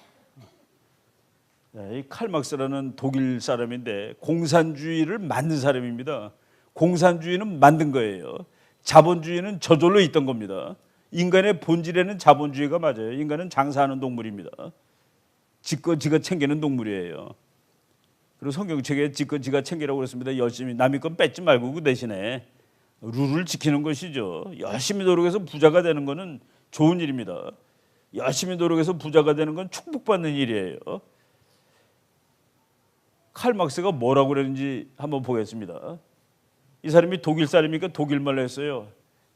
이 칼 막스라는 독일 사람인데 공산주의를 만든 사람입니다. 공산주의는 만든 거예요. 자본주의는 저절로 있던 겁니다. 인간의 본질에는 자본주의가 맞아요. 인간은 장사하는 동물입니다. 지껏 지가 챙기는 동물이에요. 그리고 성경책에 지껏 지가 챙기라고 그랬습니다. 열심히 남의 건 뺏지 말고 그 대신에 룰을 지키는 것이죠. 열심히 노력해서 부자가 되는 것은 좋은 일입니다. 열심히 노력해서 부자가 되는 건 축복받는 일이에요. 칼 막스가 뭐라고 그랬는지 한번 보겠습니다. 이 사람이 독일 사람이니까 독일말로 했어요.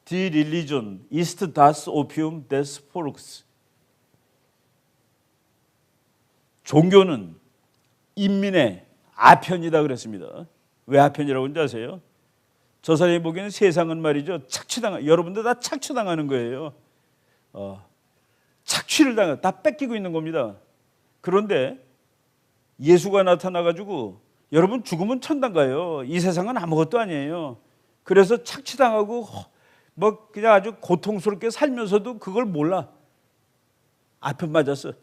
Die Religion ist das Opium des Volks. 종교는 인민의 아편이다 그랬습니다. 왜 아편이라고 하는지 아세요? 저 사람이 보기에는 세상은 말이죠. 여러분들 다 착취당하는 거예요. 착취를 다 뺏기고 있는 겁니다. 그런데 예수가 나타나가지고 여러분 죽으면 천당 가요. 이 세상은 아무것도 아니에요. 그래서 착취당하고 뭐 그냥 아주 고통스럽게 살면서도 그걸 몰라. 아편 맞았어.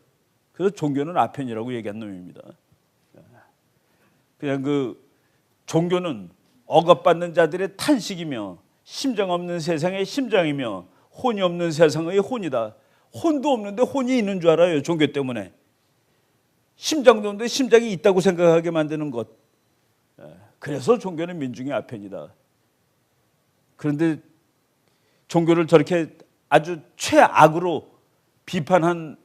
그래서 종교는 아편이라고 얘기한 놈입니다. 그냥 그 종교는 억압받는 자들의 탄식이며 심장 없는 세상의 심장이며 혼이 없는 세상의 혼이다. 혼도 없는데 혼이 있는 줄 알아요. 종교 때문에. 심장도 없는데 심장이 있다고 생각하게 만드는 것. 그래서 종교는 민중의 아편이다. 그런데 종교를 저렇게 아주 최악으로 비판한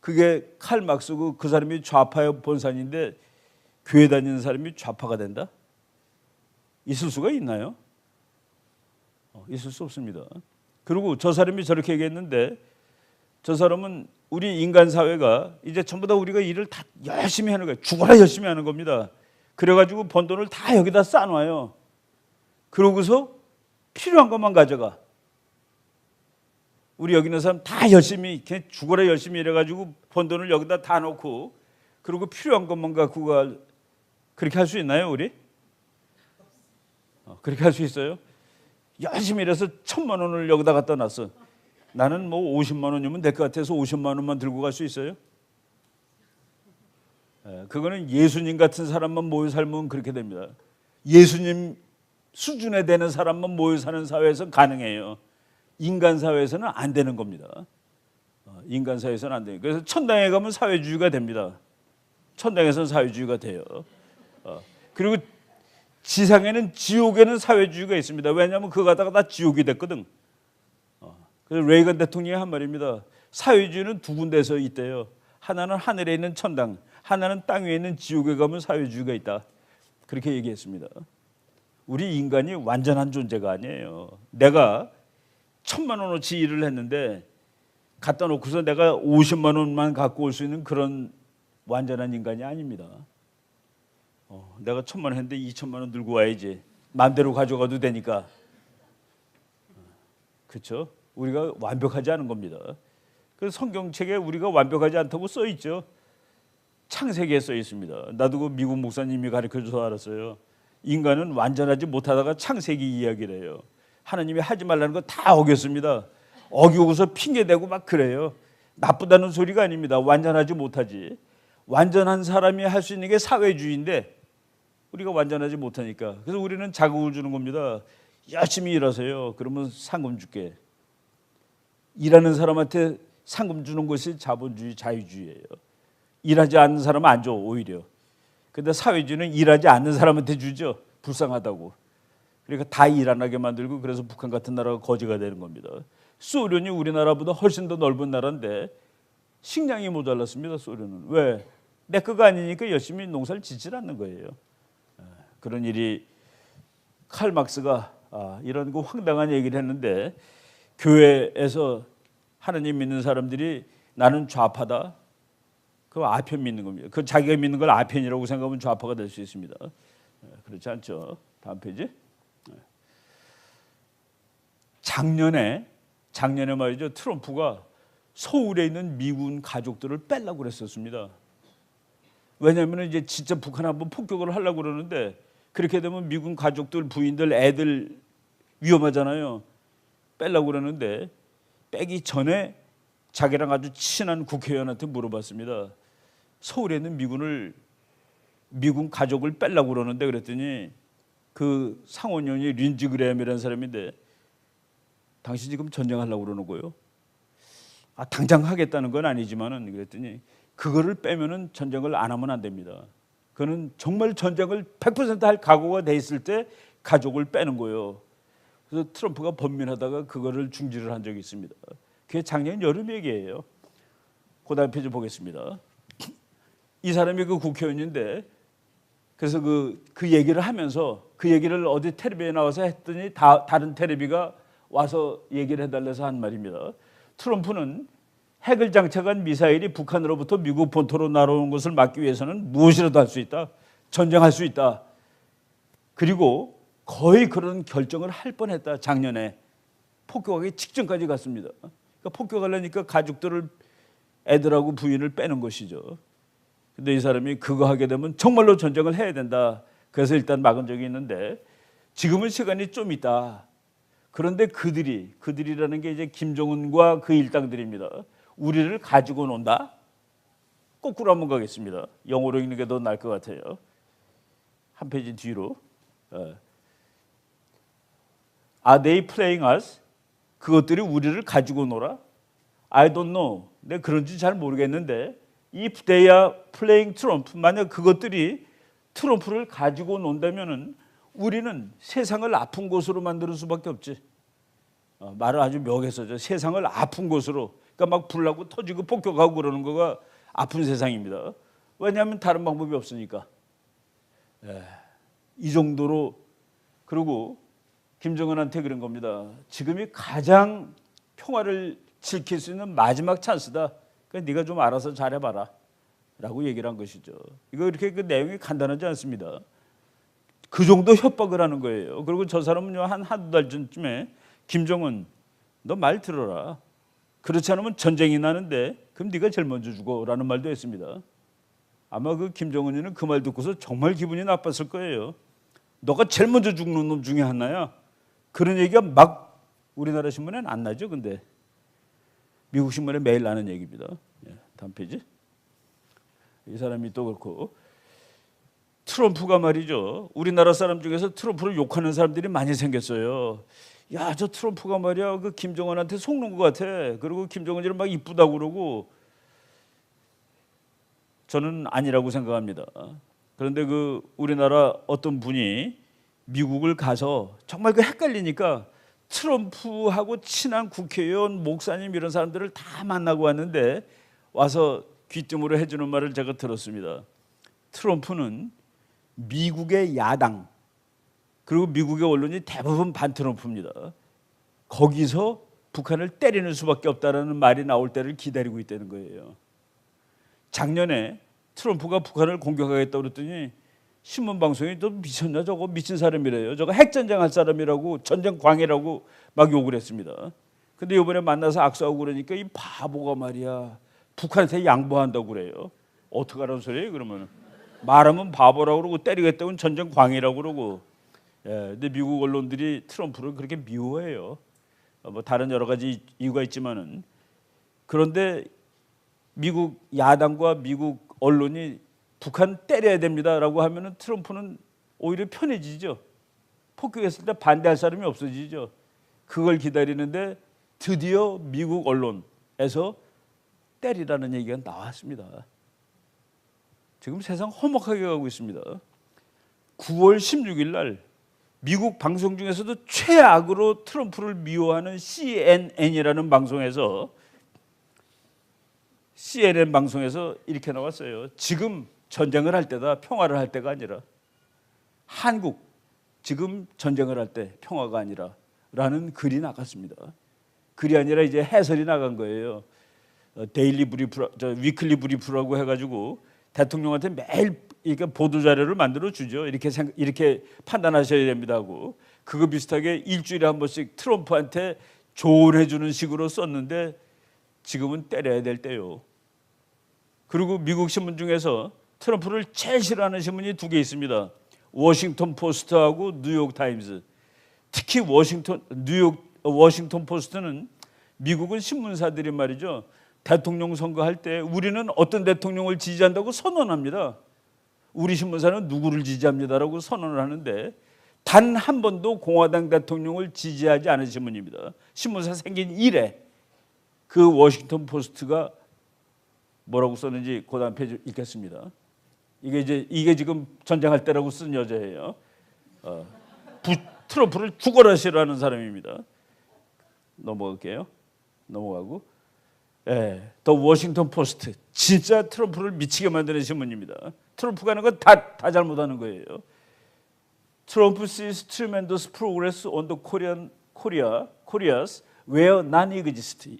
그게 칼 막스고 그 사람이 좌파의 본산인데 교회 다니는 사람이 좌파가 된다? 있을 수가 있나요? 있을 수 없습니다. 그리고 저 사람이 저렇게 얘기했는데 저 사람은 우리 인간 사회가 이제 전부 다 우리가 일을 다 열심히 하는 거예요. 죽어라 열심히 하는 겁니다. 그래가지고 번 돈을 다 여기다 쌓아놔요. 그러고서 필요한 것만 가져가. 우리 여기 있는 사람 다 열심히 그냥 죽어라 열심히 일해가지고 번 돈을 여기다 다 놓고 그리고 필요한 것만 갖고 가. 그렇게 할 수 있나요 우리? 그렇게 할 수 있어요? 열심히 일해서 1,000만 원을 여기다 갖다 놨어. 나는 뭐 50만 원이면 될 것 같아서 50만 원만 들고 갈 수 있어요? 그거는 예수님 같은 사람만 모여 살면 그렇게 됩니다. 예수님 수준에 되는 사람만 모여 사는 사회에서 가능해요. 인간 사회에서는 안 되는 겁니다. 인간 사회에서는 안 돼요. 그래서 천당에 가면 사회주의가 됩니다. 천당에서는 사회주의가 돼요. 그리고 지상에는 지옥에는 사회주의가 있습니다. 왜냐하면 그거 가다가 다 지옥이 됐거든. 그래서 레이건 대통령이 한 말입니다. 사회주의는 두 군데서 있대요. 하나는 하늘에 있는 천당, 하나는 땅 위에 있는 지옥에 가면 사회주의가 있다. 그렇게 얘기했습니다. 우리 인간이 완전한 존재가 아니에요. 내가 1,000만 원어치 일을 했는데 갖다 놓고서 내가 50만 원만 갖고 올 수 있는 그런 완전한 인간이 아닙니다. 내가 1,000만 원 했는데 2,000만 원 들고 와야지. 마음대로 가져가도 되니까. 그렇죠? 우리가 완벽하지 않은 겁니다. 그 성경책에 우리가 완벽하지 않다고 써 있죠. 창세기에 써 있습니다. 나도 그 미국 목사님이 가르쳐줘서 알았어요. 인간은 완전하지 못하다가 창세기 이야기를 해요. 하나님이 하지 말라는 거 다 어겼습니다. 어기고서 핑계대고 막 그래요. 나쁘다는 소리가 아닙니다. 완전하지 못하지. 완전한 사람이 할 수 있는 게 사회주의인데 우리가 완전하지 못하니까. 그래서 우리는 자극을 주는 겁니다. 열심히 일하세요. 그러면 상금 줄게. 일하는 사람한테 상금 주는 것이 자본주의, 자유주의예요. 일하지 않는 사람은 안 줘, 오히려. 근데 사회주의는 일하지 않는 사람한테 주죠. 불쌍하다고. 그러니까 다 일 안 하게 만들고 그래서 북한 같은 나라가 거지가 되는 겁니다. 소련이 우리나라보다 훨씬 더 넓은 나라인데 식량이 모자랐습니다. 소련은. 왜? 내 거가 아니니까 열심히 농사를 짓질 않는 거예요. 그런 일이 칼 막스가 이런 그 황당한 얘기를 했는데 교회에서 하나님 믿는 사람들이 나는 좌파다. 그 아편 믿는 겁니다. 그 자기가 믿는 걸 아편이라고 생각하면 좌파가 될 수 있습니다. 그렇지 않죠? 다음 페이지. 작년에 말이죠. 트럼프가 서울에 있는 미군 가족들을 빼려고 그랬었습니다. 왜냐하면 이제 진짜 북한 한번 폭격을 하려고 그러는데 그렇게 되면 미군 가족들, 부인들, 애들 위험하잖아요. 빼려고 그러는데 빼기 전에 자기랑 아주 친한 국회의원한테 물어봤습니다. 서울에 있는 미군 가족을 빼려고 그러는데 그랬더니 그 상원의원이 린지 그레함이라는 사람인데 당신 지금 전쟁하려고 그러는 거예요? 당장 하겠다는 건 아니지만은 그랬더니 그거를 빼면은 전쟁을 안 하면 안 됩니다. 그는 정말 전쟁을 100%할 각오가 돼 있을 때 가족을 빼는 거예요. 그래서 트럼프가 번민하다가 그거를 중지를 한 적이 있습니다. 그게 작년 여름 얘기예요. 그다음 페이지 보겠습니다. 이 사람이 그 국회의원인데 그래서 그 얘기를 하면서 그 얘기를 어디 텔레비에 나와서 했더니 다른 텔레비가 와서 얘기를 해달라서 한 말입니다. 트럼프는 핵을 장착한 미사일이 북한으로부터 미국 본토로 날아오는 것을 막기 위해서는 무엇이라도 할 수 있다. 전쟁할 수 있다. 그리고 거의 그런 결정을 할 뻔했다. 작년에 폭격하기 직전까지 갔습니다. 그러니까 폭격하려니까 가족들을 애들하고 부인을 빼는 것이죠. 근데 이 사람이 그거 하게 되면 정말로 전쟁을 해야 된다. 그래서 일단 막은 적이 있는데 지금은 시간이 좀 있다. 그런데 그들이라는 게 이제 김정은과 그 일당들입니다. 우리를 가지고 논다? 거꾸로 한번 가겠습니다. 영어로 읽는 게 더 나을 것 같아요. 한 페이지 뒤로. Are they playing us? 그것들이 우리를 가지고 놀아? I don't know. 내가 그런지 잘 모르겠는데 If they are playing Trump, 만약 그것들이 트럼프를 가지고 논다면은 우리는 세상을 아픈 곳으로 만드는 수밖에 없지. 말을 아주 묘하게 써죠. 세상을 아픈 곳으로. 그러니까 막 불나고 터지고 폭격하고 그러는 거가 아픈 세상입니다. 왜냐하면 다른 방법이 없으니까. 이 정도로. 그리고 김정은한테 그런 겁니다. 지금이 가장 평화를 지킬 수 있는 마지막 찬스다. 그러니까 네가 좀 알아서 잘해봐라 라고 얘기를 한 것이죠. 이거 이렇게 그 내용이 간단하지 않습니다. 그 정도 협박을 하는 거예요. 그리고 저 사람은요 한두 달 전쯤에 김정은 너 말 들어라. 그렇지 않으면 전쟁이 나는데 그럼 네가 제일 먼저 죽어라는 말도 했습니다. 아마 그 김정은이는 그 말 듣고서 정말 기분이 나빴을 거예요. 너가 제일 먼저 죽는 놈 중에 하나야. 그런 얘기가 막 우리나라 신문에는 안 나죠. 근데 미국 신문에 매일 나는 얘기입니다. 다음 페이지. 이 사람이 또 그렇고 트럼프가 말이죠. 우리나라 사람 중에서 트럼프를 욕하는 사람들이 많이 생겼어요. 야, 저 트럼프가 말이야 그 김정은한테 속는 것 같아. 그리고 김정은이를 막 이쁘다고 그러고 저는 아니라고 생각합니다. 그런데 그 우리나라 어떤 분이 미국을 가서 정말 그 헷갈리니까 트럼프하고 친한 국회의원, 목사님 이런 사람들을 다 만나고 왔는데 와서 귀뜸으로 해주는 말을 제가 들었습니다. 트럼프는 미국의 야당 그리고 미국의 언론이 대부분 반트럼프입니다. 거기서 북한을 때리는 수밖에 없다라는 말이 나올 때를 기다리고 있다는 거예요. 작년에 트럼프가 북한을 공격하겠다고 그랬더니 신문 방송이 또 미쳤냐 저거 미친 사람이래요. 저거 핵전쟁할 사람이라고 전쟁 광해라고 막 욕을 했습니다. 근데 이번에 만나서 악수하고 그러니까 이 바보가 말이야 북한한테 양보한다고 그래요. 어떡하라는 소리예요 그러면. 말하면 바보라고 그러고 때리겠다고는 전쟁 광해라고 그러고. 근데 미국 언론들이 트럼프를 그렇게 미워해요. 뭐 다른 여러 가지 이유가 있지만은 그런데 미국 야당과 미국 언론이 북한 때려야 됩니다라고 하면은 트럼프는 오히려 편해지죠. 폭격했을 때 반대할 사람이 없어지죠. 그걸 기다리는데 드디어 미국 언론에서 때리라는 얘기가 나왔습니다. 지금 세상 험악하게 가고 있습니다. 9월 16일 날 미국 방송 중에서도 최악으로 트럼프를 미워하는 CNN이라는 방송에서 이렇게 나왔어요. 지금 전쟁을 할 때다 평화를 할 때가 아니라 한국 지금 전쟁을 할 때 평화가 아니라 라는 글이 나갔습니다. 글이 아니라 이제 해설이 나간 거예요. 데일리 브리프, 위클리 브리프라고 해가지고 대통령한테 매일 이렇게 보도 자료를 만들어 주죠. 이렇게 판단하셔야 됩니다 하고 그거 비슷하게 일주일에 한 번씩 트럼프한테 조언해 주는 식으로 썼는데 지금은 때려야 될 때요. 그리고 미국 신문 중에서 트럼프를 제일 싫어하는 신문이 두 개 있습니다. 워싱턴 포스트하고 뉴욕 타임즈. 특히 워싱턴 포스트는 미국은 신문사들이 말이죠. 대통령 선거할 때 우리는 어떤 대통령을 지지한다고 선언합니다. 우리 신문사는 누구를 지지합니다라고 선언을 하는데 단 한 번도 공화당 대통령을 지지하지 않은 신문입니다. 신문사 생긴 이래 그 워싱턴 포스트가 뭐라고 썼는지 그 다음 페이지 읽겠습니다. 이게 지금 전쟁할 때라고 쓴 여자예요. 트럼프를 죽어라 싫어하는 사람입니다. 넘어갈게요. 넘어가고. 더 워싱턴 포스트 진짜 트럼프를 미치게 만드는 신문입니다. 트럼프가 하는 건 다 잘못하는 거예요. 트럼프 sees tremendous progress on the Koreas where none exists.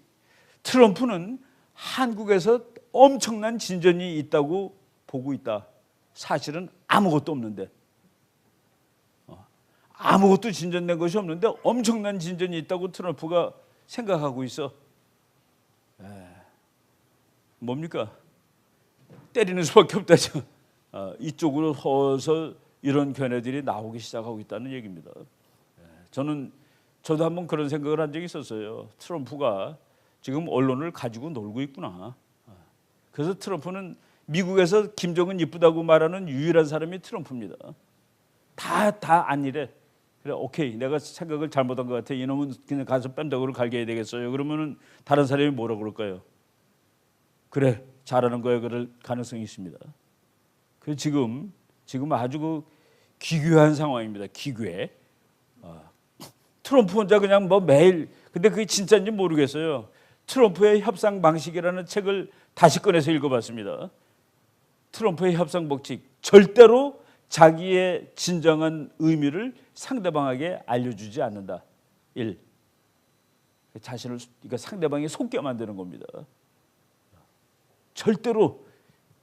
트럼프는 한국에서 엄청난 진전이 있다고 보고 있다. 사실은 아무것도 없는데 아무것도 진전된 것이 없는데 엄청난 진전이 있다고 트럼프가 생각하고 있어. 뭡니까? 때리는 수밖에 없다죠. 이쪽으로 서서 이런 견해들이 나오기 시작하고 있다는 얘기입니다. 저도 한번 그런 생각을 한 적이 있었어요. 트럼프가 지금 언론을 가지고 놀고 있구나. 그래서 트럼프는 미국에서 김정은 이쁘다고 말하는 유일한 사람이 트럼프입니다. 다 아니래. 그래, 오케이, 내가 생각을 잘못한 것 같아. 이놈은 그냥 가서 뺨다구를 갈겨야 되겠어요. 그러면은 다른 사람이 뭐라 그럴까요? 그래, 잘하는 거야. 그럴 가능성이 있습니다. 그 지금 아주 그 기괴한 상황입니다. 기괴. 트럼프 혼자 그냥 뭐 매일 근데 그게 진짜인지 모르겠어요. 트럼프의 협상 방식이라는 책을 다시 꺼내서 읽어봤습니다. 트럼프의 협상 방식 절대로 자기의 진정한 의미를 상대방에게 알려주지 않는다. 1. 자신을 그러니까 상대방이 속게 만드는 겁니다. 절대로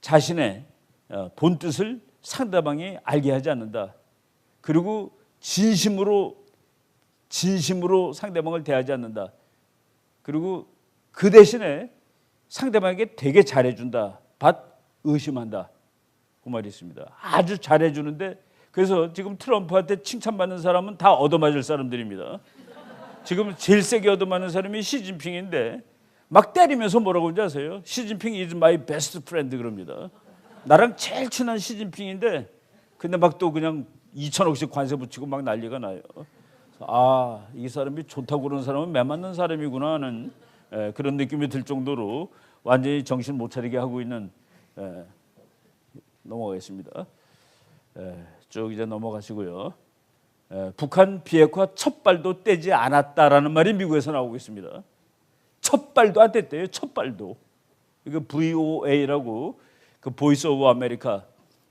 자신의 본 뜻을 상대방이 알게 하지 않는다. 그리고 진심으로 상대방을 대하지 않는다. 그리고 그 대신에 상대방에게 되게 잘해준다. 의심한다. 그 말이 있습니다. 아주 잘해주는데 그래서 지금 트럼프한테 칭찬받는 사람은 다 얻어맞을 사람들입니다. 지금 제일 세게 얻어맞는 사람이 시진핑인데 막 때리면서 뭐라고 하는지 아세요? 시진핑 is my best friend 그럽니다. 나랑 제일 친한 시진핑인데 근데 막 또 그냥 2천억씩 관세 붙이고 막 난리가 나요. 이 사람이 좋다고 그러는 사람은 매 맞는 사람이구나 하는 그런 느낌이 들 정도로 완전히 정신 못 차리게 하고 있는 넘어가겠습니다. 쭉 이제 넘어가시고요. 북한 비핵화 첫 발도 떼지 않았다라는 말이 미국에서 나오고 있습니다. 첫 발도 안 뗐대요. 첫 발도. 이거 VOA라고 그 보이스 오브 아메리카,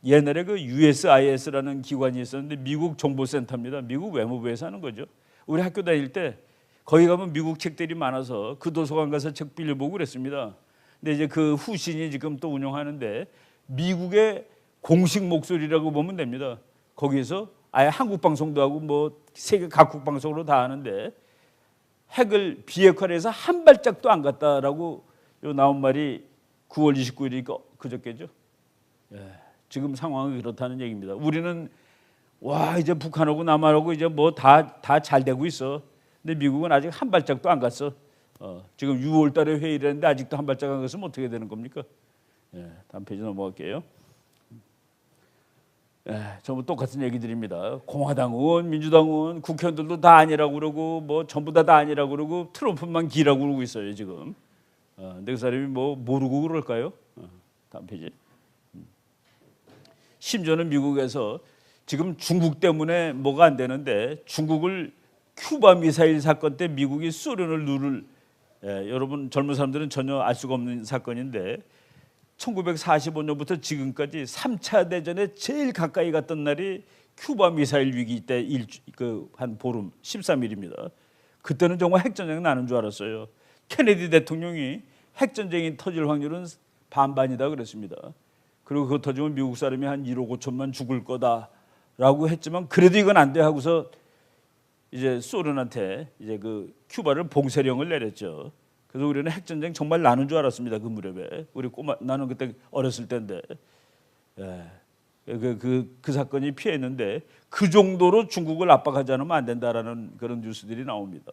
옛날에 그 USIS라는 기관이 있었는데 미국 정보센터입니다. 미국 외무부에서 하는 거죠. 우리 학교 다닐 때 거기 가면 미국 책들이 많아서 그 도서관 가서 책 빌려보고 그랬습니다. 근데 이제 그 후신이 지금 또 운영하는데 미국의 공식 목소리라고 보면 됩니다. 거기에서 아예 한국 방송도 하고 뭐 세계 각국 방송으로 다 하는데 핵을 비핵화를 해서 한 발짝도 안 갔다라고 나온 말이 9월 29일이니까 그저께죠. 지금 상황이 그렇다는 얘기입니다. 우리는 와 이제 북한하고 남한하고 이제 뭐 다 잘 되고 있어. 근데 미국은 아직 한 발짝도 안 갔어. 지금 6월달에 회의를 했는데 아직도 한 발짝 안 갔으면 어떻게 되는 겁니까? 다음 페이지 넘어갈게요. 전부 똑같은 얘기들입니다. 공화당 의원, 민주당 의원, 국회의원들도 다 아니라고 그러고 뭐 전부 다 아니라고 그러고 트럼프만 기라고 그러고 있어요 지금. 근데 그 사람이 뭐 모르고 그럴까요? 다음 페이지. 심지어는 미국에서 지금 중국 때문에 뭐가 안 되는데 중국을 큐바 미사일 사건 때 미국이 소련을 누를 여러분 젊은 사람들은 전혀 알 수가 없는 사건인데 1945년부터 지금까지 3차 대전에 제일 가까이 갔던 날이 큐바 미사일 위기 때 한 보름 13일입니다. 그때는 정말 핵전쟁이 나는 줄 알았어요. 케네디 대통령이 핵전쟁이 터질 확률은 반반이다 그랬습니다. 그리고 그거 터지면 미국 사람이 한 1억 5천만 죽을 거다라고 했지만 그래도 이건 안 돼 하고서 이제 소련한테 이제 그 큐바를 봉쇄령을 내렸죠. 그래서 우리는 핵전쟁 정말 나는 줄 알았습니다. 그 무렵에 우리 나는 그때 어렸을 때인데 그 사건이 피했는데 그 정도로 중국을 압박하지 않으면 안 된다라는 그런 뉴스들이 나옵니다.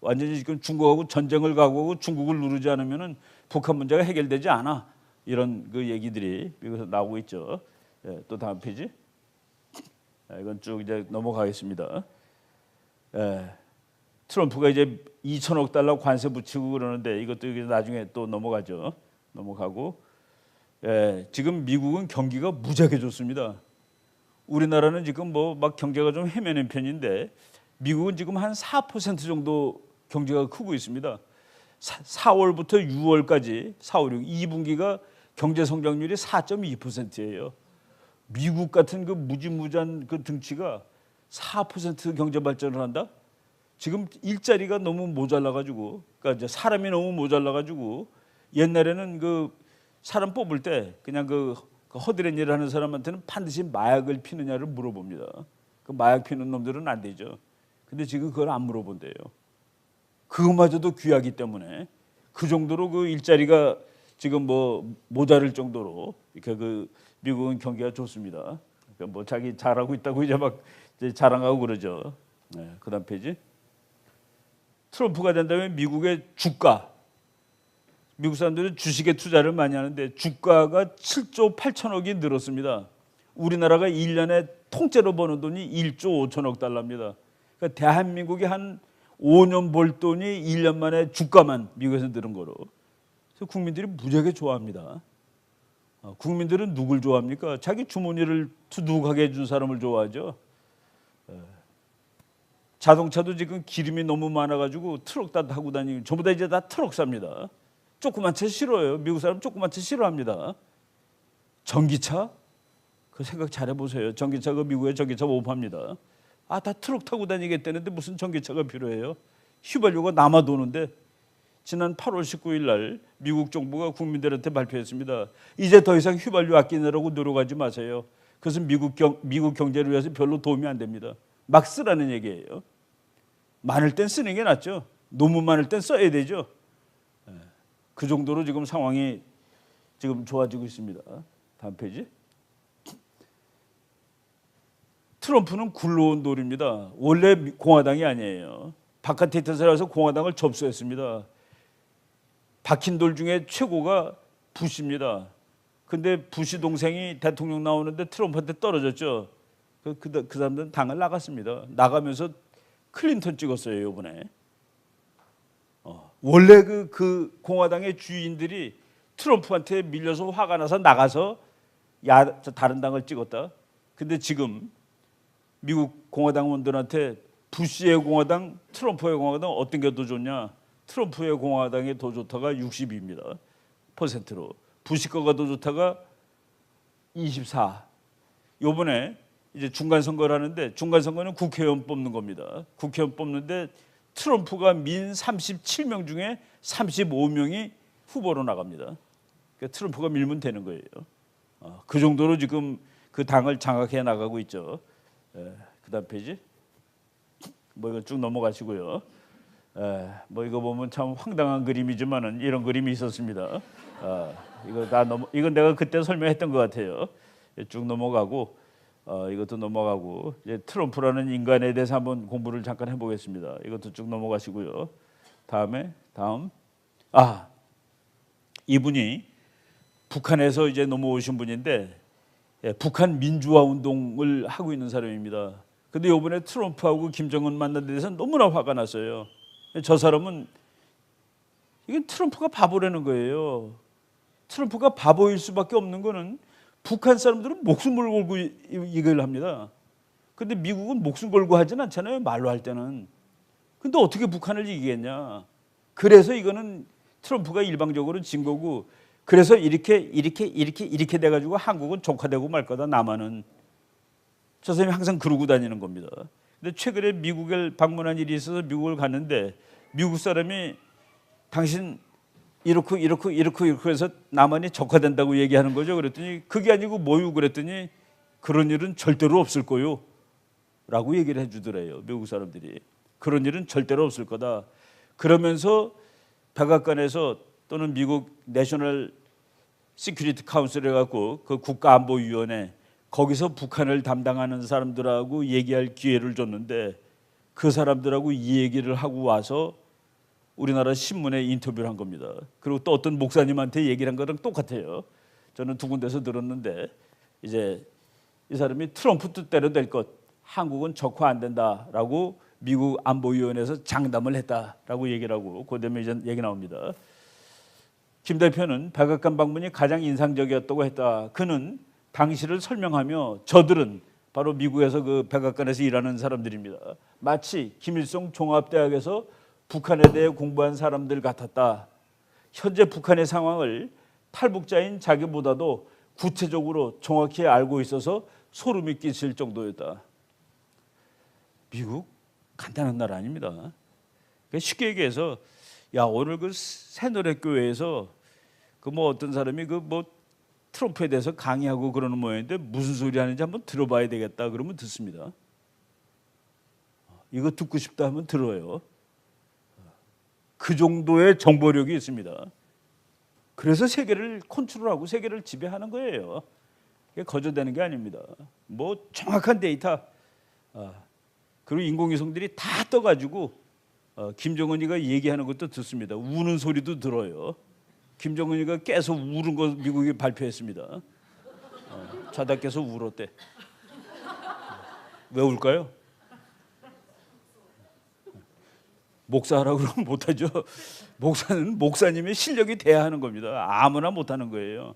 완전히 지금 중국하고 전쟁을 각오하고 중국을 누르지 않으면은 북한 문제가 해결되지 않아. 이런 그 얘기들이 미국에서 나오고 있죠. 또 다음 페이지. 이건 쭉 이제 넘어가겠습니다. 트럼프가 이제 2천억 달러 관세 붙이고 그러는데 이것도 나중에 또 넘어가죠. 넘어가고 지금 미국은 경기가 무지하게 좋습니다. 우리나라는 지금 뭐 막 경제가 좀 헤매는 편인데 미국은 지금 한 4% 정도 경제가 크고 있습니다. 4월부터 6월까지 4월 6 2분기가 경제 성장률이 4.2%예요. 미국 같은 그 무지무지한 그 등치가 4% 경제 발전을 한다? 지금 일자리가 너무 모자라가지고, 그러니까 이제 사람이 너무 모자라가지고 옛날에는 그 사람 뽑을 때 그냥 그 허드렛 일을 하는 사람한테는 반드시 마약을 피느냐를 물어봅니다. 그 마약 피는 놈들은 안 되죠. 근데 지금 그걸 안 물어본대요. 그것마저도 귀하기 때문에 그 정도로 그 일자리가 지금 뭐 모자랄 정도로 이렇게 그 미국은 경기가 좋습니다. 그러니까 뭐 자기 잘하고 있다고 이제 막 이제 자랑하고 그러죠. 그다음 페이지. 트럼프가 된다면 미국의 주가, 미국 사람들은 주식에 투자를 많이 하는데 주가가 7조 8천억이 늘었습니다. 우리나라가 1년에 통째로 버는 돈이 1조 5천억 달러입니다. 그러니까 대한민국이 한 5년 벌 돈이 1년 만에 주가만 미국에서 늘은 거로. 그래서 국민들이 무지하게 좋아합니다. 국민들은 누굴 좋아합니까? 자기 주머니를 두둑하게 해준 사람을 좋아하죠. 자동차도 지금 기름이 너무 많아가지고 트럭 다 타고 다니고 전부 다 이제 다 트럭 삽니다. 조그만 차 싫어요. 미국 사람 조그만 차 싫어합니다. 전기차? 그 생각 잘 해보세요. 전기차 그 미국에 전기차 못 팝니다. 다 트럭 타고 다니겠다는데 무슨 전기차가 필요해요? 휘발유가 남아 도는데 지난 8월 19일 날 미국 정부가 국민들한테 발표했습니다. 이제 더 이상 휘발유 아끼느라고 노력하지 마세요. 그것은 미국 경제를 위해서 별로 도움이 안 됩니다. 막 쓰라는 얘기예요. 많을 땐 쓰는 게 낫죠. 너무 많을 땐 써야 되죠. 그 정도로 지금 상황이 지금 좋아지고 있습니다. 다음 페이지. 트럼프는 굴러온 돌입니다. 원래 공화당이 아니에요. 바깥에 있던 사람에서 공화당을 접수했습니다. 박힌 돌 중에 최고가 부시입니다. 근데 부시 동생이 대통령 나오는데 트럼프한테 떨어졌죠. 그 사람들은 당을 나갔습니다. 나가면서 클린턴 찍었어요 이번에. 원래 그 공화당의 주인들이 트럼프한테 밀려서 화가 나서 나가서 다른 당을 찍었다. 근데 지금 미국 공화당원들한테 부시의 공화당, 트럼프의 공화당 어떤 게 더 좋냐? 트럼프의 공화당이 더 좋다가 62입니다. 퍼센트로. 부시 거가 더 좋다가 24. 요번에 이제 중간 선거를 하는데 중간 선거는 국회의원 뽑는 겁니다. 국회의원 뽑는데 트럼프가 민 37명 중에 35명이 후보로 나갑니다. 그러니까 트럼프가 밀면 되는 거예요. 그 정도로 지금 그 당을 장악해 나가고 있죠. 그다음 페이지. 뭐 이거 쭉 넘어가시고요. 뭐 이거 보면 참 황당한 그림이지만은 이런 그림이 있었습니다. 이건 내가 그때 설명했던 것 같아요. 쭉 넘어가고 이것도 넘어가고 이제 트럼프라는 인간에 대해서 한번 공부를 잠깐 해보겠습니다. 이것도 쭉 넘어가시고요. 다음 이분이 북한에서 이제 넘어오신 분인데 북한 민주화 운동을 하고 있는 사람입니다. 근데 이번에 트럼프하고 김정은 만난 데 대해서 너무나 화가 났어요. 저 사람은 이건 트럼프가 바보라는 거예요. 트럼프가 바보일 수밖에 없는 거는 북한 사람들은 목숨을 걸고 이걸 합니다. 근데 미국은 목숨 걸고 하진 않잖아요. 말로 할 때는. 근데 어떻게 북한을 이기겠냐. 그래서 이거는 트럼프가 일방적으로 진 거고 그래서 이렇게 돼가지고 한국은 적화되고 말 거다. 남한은. 저 사람이 항상 그러고 다니는 겁니다. 근데 최근에 미국을 방문한 일이 있어서 미국을 갔는데 미국 사람이 당신 이렇고 해서 남한이 적화된다고 얘기하는 거죠. 그랬더니 그게 아니고 뭐요? 그랬더니 그런 일은 절대로 없을 거요 라고 얘기를 해주더래요. 미국 사람들이. 그런 일은 절대로 없을 거다. 그러면서 백악관에서 또는 미국 내셔널 시큐리티 카운슬 해갖고 그 국가안보위원회 거기서 북한을 담당하는 사람들하고 얘기할 기회를 줬는데 그 사람들하고 이 얘기를 하고 와서 우리나라 신문에 인터뷰를 한 겁니다. 그리고 또 어떤 목사님한테 얘기를 한 거랑 똑같아요. 저는 두 군데서 들었는데 이제 이 사람이 트럼프 뜻대로 될 것, 한국은 적화 안 된다라고 미국 안보위원회에서 장담을 했다라고 얘기를 하고 그다음에 이제 얘기 나옵니다. 김 대표는 백악관 방문이 가장 인상적이었다고 했다. 그는 당시를 설명하며 저들은 바로 미국에서 그 백악관에서 일하는 사람들입니다. 마치 김일성 종합대학에서 북한에 대해 공부한 사람들 같았다. 현재 북한의 상황을 탈북자인 자기보다도 구체적으로 정확히 알고 있어서 소름이 끼칠 정도였다. 미국 간단한 나라 아닙니다. 쉽게 얘기해서 야 오늘 그 새노래교회에서 그 뭐 어떤 사람이 그 뭐 트럼프에 대해서 강의하고 그러는 모양인데 무슨 소리 하는지 한번 들어봐야 되겠다 그러면 듣습니다. 이거 듣고 싶다 하면 들어요. 그 정도의 정보력이 있습니다. 그래서 세계를 컨트롤하고 세계를 지배하는 거예요. 이게 거저되는 게 아닙니다. 뭐 정확한 데이터 그리고 인공위성들이 다 떠가지고 김정은이가 얘기하는 것도 듣습니다. 우는 소리도 들어요. 김정은이가 계속 우는 거 미국이 발표했습니다. 자다 깨서 울었대. 왜 울까요? 목사라고 그러면 못하죠. 목사는 목사님의 실력이 돼야 하는 겁니다. 아무나 못하는 거예요.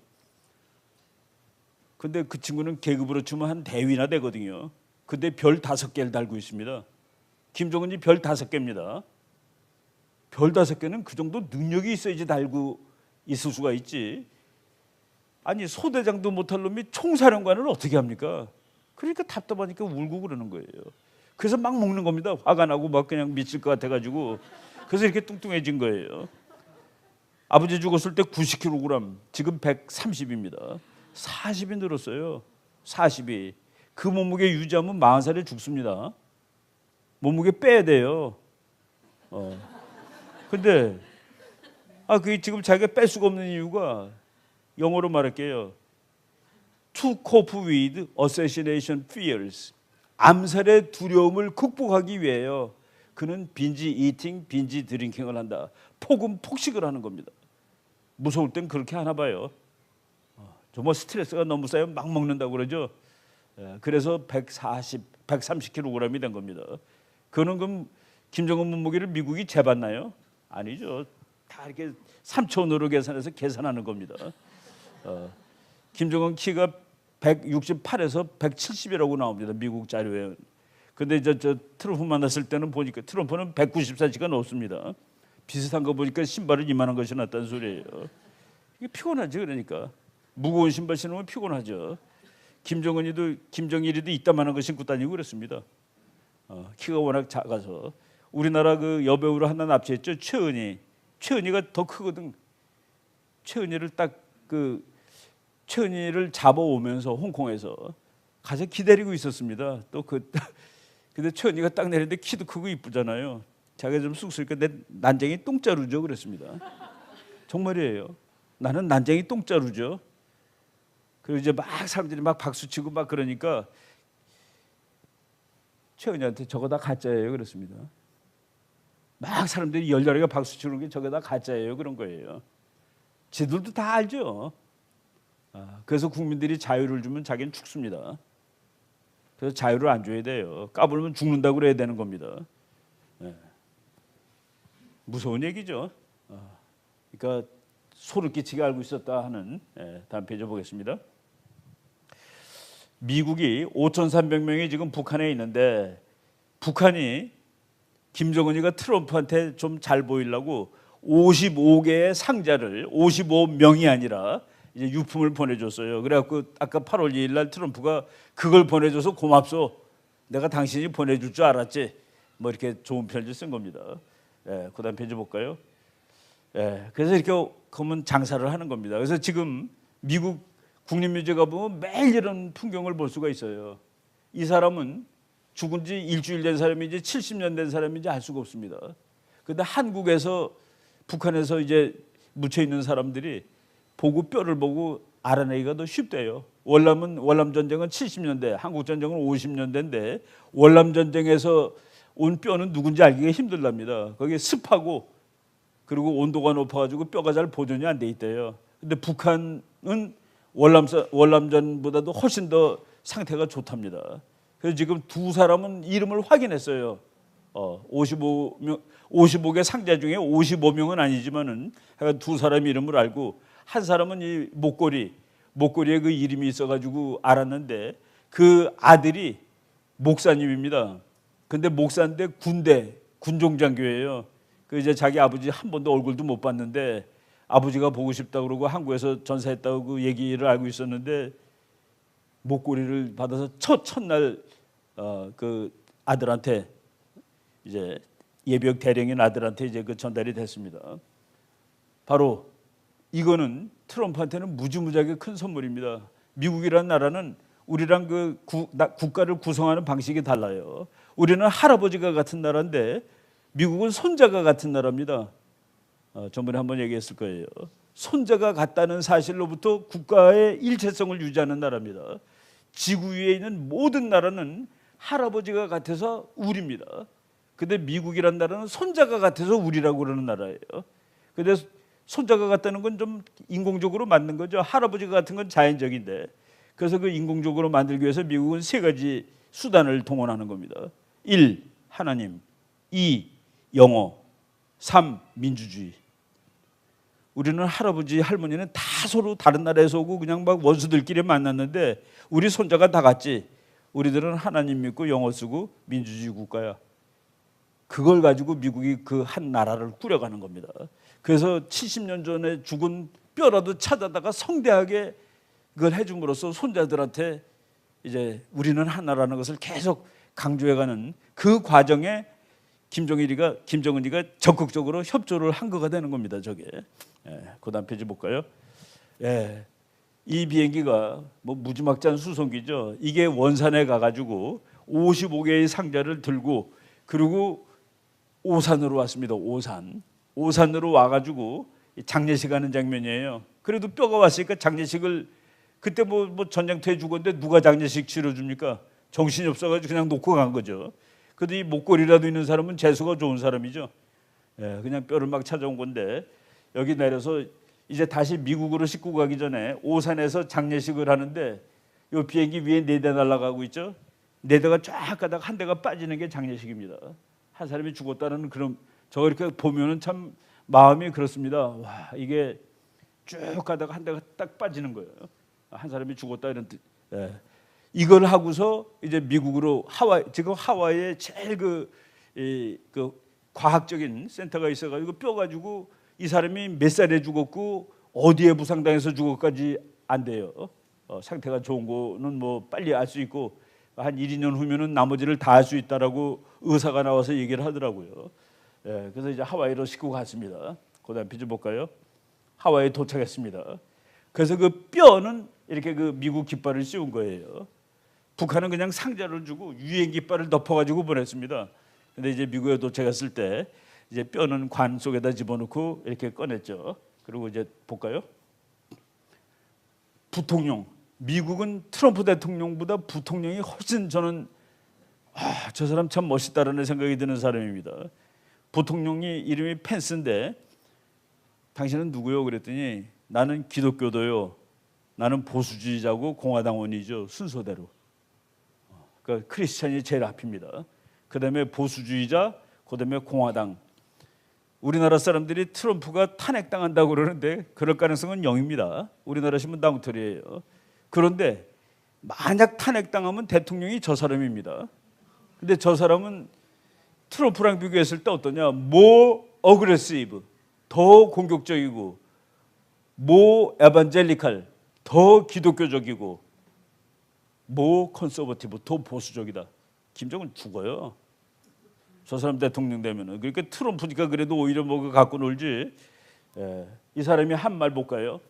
근데 그 친구는 계급으로 치면 한 대위나 되거든요. 근데 별 5개를 달고 있습니다. 김정은이 별 5개입니다. 별 5개는 그 정도 능력이 있어야지 달고 있을 수가 있지. 아니 소대장도 못할 놈이 총사령관을 어떻게 합니까? 그러니까 답답하니까 울고 그러는 거예요. 그래서 막 먹는 겁니다. 화가 나고 막 그냥 미칠 것 같아가지고 그래서 이렇게 뚱뚱해진 거예요. 아버지 죽었을 때 90kg, 지금 130입니다. 40이 늘었어요. 40이. 그 몸무게 유지하면 40살에 죽습니다. 몸무게 빼야 돼요. 근데 그게 지금 자기가 뺄 수가 없는 이유가 영어로 말할게요. To cope with assassination fears. 암살의 두려움을 극복하기 위해요. 그는 빈지 이팅, 빈지 드링킹을 한다. 폭음 폭식을 하는 겁니다. 무서울 땐 그렇게 하나 봐요. 정말 스트레스가 너무 쌓여 막 먹는다고 그러죠. 그래서 130kg이 된 겁니다. 그는 그럼 김정은 몸무게를 미국이 재봤나요? 아니죠. 다 이렇게 3천으로 계산해서 계산하는 겁니다. 김정은 키가 168에서 170이라고 나옵니다. 미국 자료에. 근데 저 트럼프 만났을 때는 보니까 트럼프는 190cm가 넘습니다. 비슷한 거 보니까 신발을 이만한 것이 낫다는 소리예요. 이게 피곤하지. 그러니까 무거운 신발 신으면 피곤하죠. 김정일이도 이따만한 거 신고 다니고 그랬습니다. 키가 워낙 작아서. 우리나라 그 여배우를 하나 납치했죠. 최은희가 더 크거든. 최은희를 잡아오면서 홍콩에서 가서 기다리고 있었습니다. 근데 최은희가 딱 내리는데 키도 크고 이쁘잖아요. 자기가 좀 쑥스니까 내 난쟁이 똥자루죠 그랬습니다. 정말이에요. 나는 난쟁이 똥자루죠. 그리고 이제 막 사람들이 막 박수치고 막 그러니까 최은희한테 저거 다 가짜예요 그랬습니다. 막 사람들이 열렬하게 박수치는 게 저게 다 가짜예요 그런 거예요. 지들도 다 알죠. 그래서 국민들이 자유를 주면 자기는 죽습니다. 그래서 자유를 안 줘야 돼요. 까불면 죽는다고 그래야 되는 겁니다. 무서운 얘기죠. 그러니까 소름 끼치게 알고 있었다 하는. 다음 페이지 보겠습니다. 미국이 5,300명이 지금 북한에 있는데 북한이 김정은이가 트럼프한테 좀 잘 보이려고 55개의 상자를 55명이 아니라 이제 유품을 보내줬어요. 그래갖고 아까 8월 2일 날 트럼프가 그걸 보내줘서 고맙소. 내가 당신이 보내줄 줄 알았지. 뭐 이렇게 좋은 편지 쓴 겁니다. 그다음 페이지 볼까요? 그래서 이렇게 그러면 장사를 하는 겁니다. 그래서 지금 미국 국립묘지 가보면 매일 이런 풍경을 볼 수가 있어요. 이 사람은 죽은 지 일주일 된 사람인지 70년 된 사람인지 알 수가 없습니다. 그런데 한국에서 북한에서 이제 묻혀 있는 사람들이 보고 뼈를 보고 알아내기가 더 쉽대요. 월남 전쟁은 70년대, 한국 전쟁은 50년대인데 월남 전쟁에서 온 뼈는 누군지 알기가 힘들답니다. 거기에 습하고 그리고 온도가 높아가지고 뼈가 잘 보존이 안 돼 있대요. 근데 북한은 월남전보다도 훨씬 더 상태가 좋답니다. 그래서 지금 두 사람은 이름을 확인했어요. 55개 상자 중에 55명은 아니지만은 두 사람 이름을 알고 한 사람은 이 목걸이에 그 이름이 있어가지고 알았는데 그 아들이 목사님입니다. 근데 목사인데 군종장교예요. 그 이제 자기 아버지 한 번도 얼굴도 못 봤는데 아버지가 보고 싶다 그러고 한국에서 전사했다고 그 얘기를 알고 있었는데 목걸이를 받아서 첫날 그 아들한테 이제 예비역 대령인 아들한테 이제 그 전달이 됐습니다. 바로 이거는 트럼프한테는 무지무지하게 큰 선물입니다. 미국이라는 나라는 우리랑 그 국가를 구성하는 방식이 달라요. 우리는 할아버지가 같은 나라인데 미국은 손자가 같은 나라입니다. 전번에 한번 얘기했을 거예요. 손자가 같다는 사실로부터 국가의 일체성을 유지하는 나라입니다. 지구 위에 있는 모든 나라는 할아버지가 같아서 우리입니다. 근데 미국이란 나라는 손자가 같아서 우리라고 그러는 나라예요. 근데 손자가 같다는 건 좀 인공적으로 만든 거죠. 할아버지가 같은 건 자연적인데. 그래서 그 인공적으로 만들기 위해서 미국은 세 가지 수단을 동원하는 겁니다. 1. 하나님, 2. 영어, 3. 민주주의. 우리는 할아버지, 할머니는 다 서로 다른 나라에서 오고 그냥 막 원수들끼리 만났는데 우리 손자가 다 같지. 우리들은 하나님 믿고 영어 쓰고 민주주의 국가야. 그걸 가지고 미국이 그 한 나라를 꾸려가는 겁니다. 그래서 70년 전에 죽은 뼈라도 찾아다가 성대하게 그걸 해줌으로써 손자들한테 이제 우리는 하나라는 것을 계속 강조해가는 그 과정에 김정은이가 적극적으로 협조를 한 거가 되는 겁니다. 저게. 그다음 페이지 볼까요? 이 비행기가 뭐 무지막지한 수송기죠. 이게 원산에 가가지고 55개의 상자를 들고 그리고 오산으로 왔습니다. 오산으로 와가지고 장례식 하는 장면이에요. 그래도 뼈가 왔으니까 장례식을 그때 뭐 전쟁터에 죽었는데 누가 장례식 치러줍니까? 정신이 없어가지고 그냥 놓고 간 거죠. 그래도 이 목걸이라도 있는 사람은 재수가 좋은 사람이죠. 그냥 뼈를 막 찾아온 건데 여기 내려서 이제 다시 미국으로 싣고 가기 전에 오산에서 장례식을 하는데 이 비행기 위에 4대 날아가고 있죠. 4대가 쫙 가다가 한 대가 빠지는 게 장례식입니다. 한 사람이 죽었다는 그런 저거 이렇게 보면은 참 마음이 그렇습니다. 와 이게 쭉 가다가 한 대가 딱 빠지는 거예요. 한 사람이 죽었다 이런 뜻. 이걸 하고서 이제 미국으로 지금 하와이에 제일 그 과학적인 센터가 있어가지고 뼈 가지고 이 사람이 몇 살에 죽었고 어디에 부상당해서 죽었까지 안 돼요. 상태가 좋은 거는 뭐 빨리 알 수 있고 한 1, 2년 후면은 나머지를 다 알 수 있다라고 의사가 나와서 얘기를 하더라고요. 예, 그래서 이제 하와이로 싣고 갔습니다. 그다음 비즈 볼까요? 하와이에 도착했습니다. 그래서 그 뼈는 이렇게 그 미국 깃발을 씌운 거예요. 북한은 그냥 상자를 주고 유엔 깃발을 덮어가지고 보냈습니다. 근데 이제 미국에 도착했을 때 이제 뼈는 관 속에다 집어넣고 이렇게 꺼냈죠. 그리고 이제 볼까요? 부통령. 미국은 트럼프 대통령보다 부통령이 훨씬 저는 저 사람 참 멋있다라는 생각이 드는 사람입니다. 부통령이 이름이 펜스인데 당신은 누구요? 그랬더니 나는 기독교도요. 나는 보수주의자고 공화당원이죠. 순서대로. 그러니까 크리스찬이 제일 앞입니다. 그다음에 보수주의자, 그다음에 공화당. 우리나라 사람들이 트럼프가 탄핵당한다고 그러는데 그럴 가능성은 0입니다. 우리나라 신문 낭토리예요. 그런데 만약 탄핵당하면 대통령이 저 사람입니다. 근데 저 사람은 트럼프랑 비교했을 때 어떠냐? more aggressive, 더 공격적이고 more evangelical, 더 기독교적이고 more conservative, 더 보수적이다. 김정은 죽어요. 저 사람 대통령 되면은. 그러니까 트럼프니까 그래도 오히려 뭐 갖고 놀지. 이 사람이 한 말 볼까요?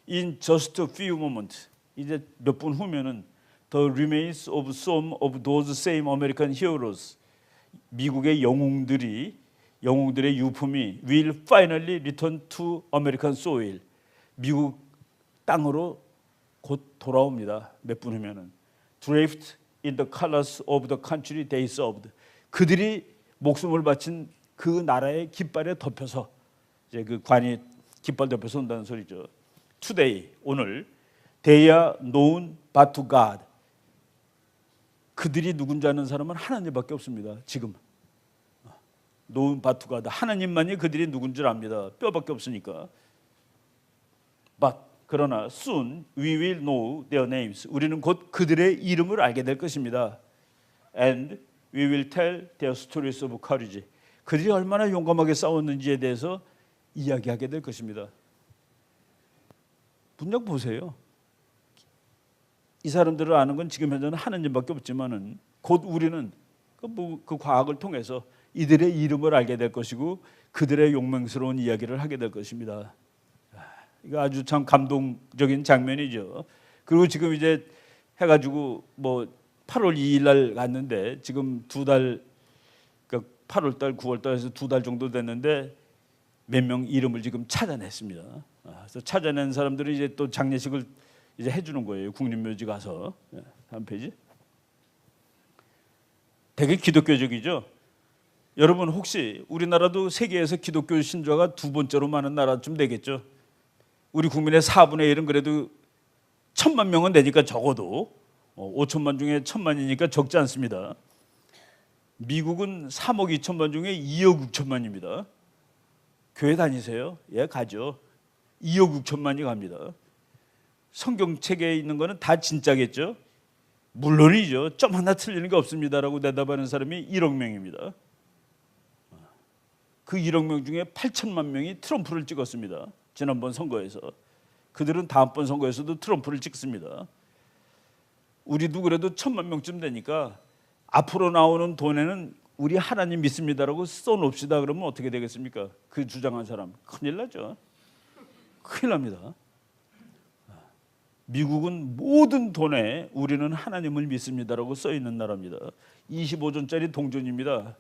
In just a few moments, 이제 몇 분 후면은 the remains of some of those same American heroes, 미국의 영웅들의 유품이 will finally return to American soil, 미국 땅으로 곧 돌아옵니다. 몇 분 후면은 draped in the colors of the country they served, 그들이 목숨을 바친 그 나라의 깃발에 덮여서 이제 그 관이 깃발 덮여서 온다는 소리죠. Today, 오늘 they are known but to God, 그들이 누군지 아는 사람은 하나님밖에 없습니다. 지금 known but to God, 하나님만이 그들이 누군지 압니다. 뼈밖에 없으니까. But 그러나 soon we will know their names, 우리는 곧 그들의 이름을 알게 될 것입니다. And we will tell their stories of courage, 그들이 얼마나 용감하게 싸웠는지에 대해서 이야기하게 될 것입니다. 문장 보세요. 이 사람들을 아는 건 지금 현재는 하나님밖에 없지만은 곧 우리는 그 과학을 통해서 이들의 이름을 알게 될 것이고 그들의 용맹스러운 이야기를 하게 될 것입니다. 이거 아주 참 감동적인 장면이죠. 그리고 지금 이제 해가지고 뭐 8월 2일 날 갔는데 지금 2달, 그러니까 8월 달, 9월 달에서 2달 정도 됐는데 몇 명 이름을 지금 찾아냈습니다. 그래서 찾아낸 사람들이 이제 또 장례식을 이제 해주는 거예요. 국립묘지 가서. 다음 페이지. 되게 기독교적이죠. 여러분 혹시 우리나라도 세계에서 기독교 신자가 두 번째로 많은 나라쯤 되겠죠. 우리 국민의 4분의 1은 그래도 1,000만 명은 되니까 적어도 5천만 중에 1,000만이니까 적지 않습니다. 미국은 3억 2천만 중에 2억 6천만입니다. 교회 다니세요? 예, 가죠. 2억 6천만이 갑니다. 성경책에 있는 거는 다 진짜겠죠? 물론이죠. 점 하나 틀리는 게 없습니다라고 대답하는 사람이 1억 명입니다. 그 1억 명 중에 8천만 명이 트럼프를 찍었습니다. 지난번 선거에서. 그들은 다음번 선거에서도 트럼프를 찍습니다. 우리도 그래도 1,000만 명쯤 되니까 앞으로 나오는 돈에는 우리 하나님 믿습니다라고 써놓읍시다. 그러면 어떻게 되겠습니까? 그 주장한 사람 큰일 나죠. 큰일 납니다. 미국은 모든 돈에 우리는 하나님을 믿습니다라고 써 있는 나라입니다. 25전짜리 동전입니다.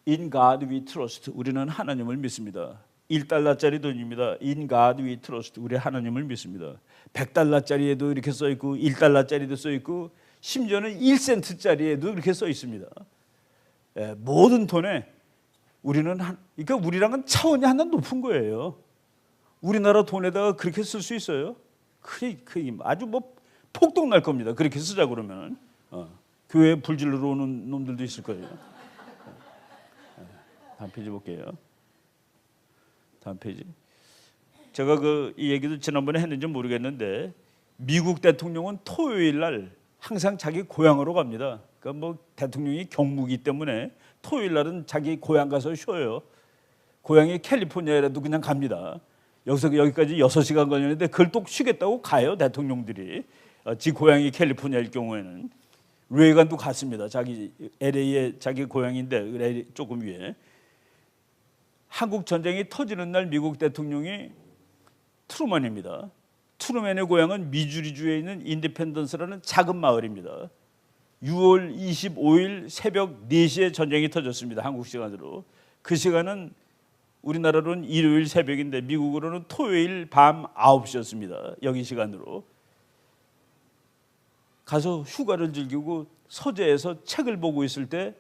In God we trust, 우리는 하나님을 믿습니다. 1달러짜리 돈입니다. In God we trust, 우리 하나님을 믿습니다. 100달러짜리에도 이렇게 써 있고 1달러짜리도 써 있고 심지어는 1센트짜리에도 이렇게 써 있습니다. 모든 돈에 우리는 그러니까 우리랑은 차원이 하나 높은 거예요. 우리나라 돈에다가 그렇게 쓸 수 있어요? 아주 뭐 폭동 날 겁니다. 그렇게 쓰자 그러면 교회에 불질러 오는 놈들도 있을 거예요. 다음 페이지 볼게요. 다음 페이지. 제가 이 얘기도 지난번에 했는지 모르겠는데 미국 대통령은 토요일 날 항상 자기 고향으로 갑니다. 그러니까 뭐 대통령이 경무기 때문에 토요일 날은 자기 고향 가서 쉬어요. 고향이 캘리포니아라도 그냥 갑니다. 여기서 여기까지 6시간 걸리는데 그걸 또 쉬겠다고 가요, 대통령들이. 지 고향이 캘리포니아일 경우에는. 레이건도 갔습니다. 자기 LA에 자기 고향인데 조금 위에. 한국 전쟁이 터지는 날 미국 대통령이 트루먼입니다. 트루먼의 고향은 미주리주에 있는 인디펜던스라는 작은 마을입니다. 6월 25일 새벽 4시에 전쟁이 터졌습니다. 한국 시간으로. 그 시간은 우리나라로는 일요일 새벽인데 미국으로는 토요일 밤 9시였습니다. 여기 시간으로. 가서 휴가를 즐기고 서재에서 책을 보고 있을 때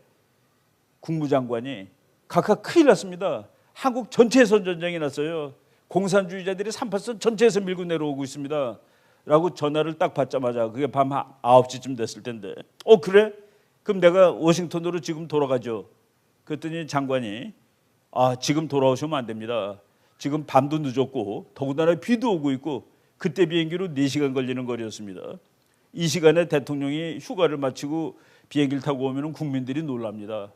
국무장관이 각각 큰일 났습니다. 한국 전체에서 전쟁이 났어요. 공산주의자들이 3%선 전체에서 밀고 내려오고 있습니다. 라고 전화를 딱 받자마자 그게 밤 9시쯤 됐을 텐데 그래? 그럼 내가 워싱턴으로 지금 돌아가죠. 그랬더니 장관이 지금 돌아오시면 안 됩니다. 지금 밤도 늦었고 더군다나 비도 오고 있고 그때 비행기로 4시간 걸리는 거리였습니다. 이 시간에 대통령이 휴가를 마치고 비행기를 타고 오면 국민들이 놀랍니다.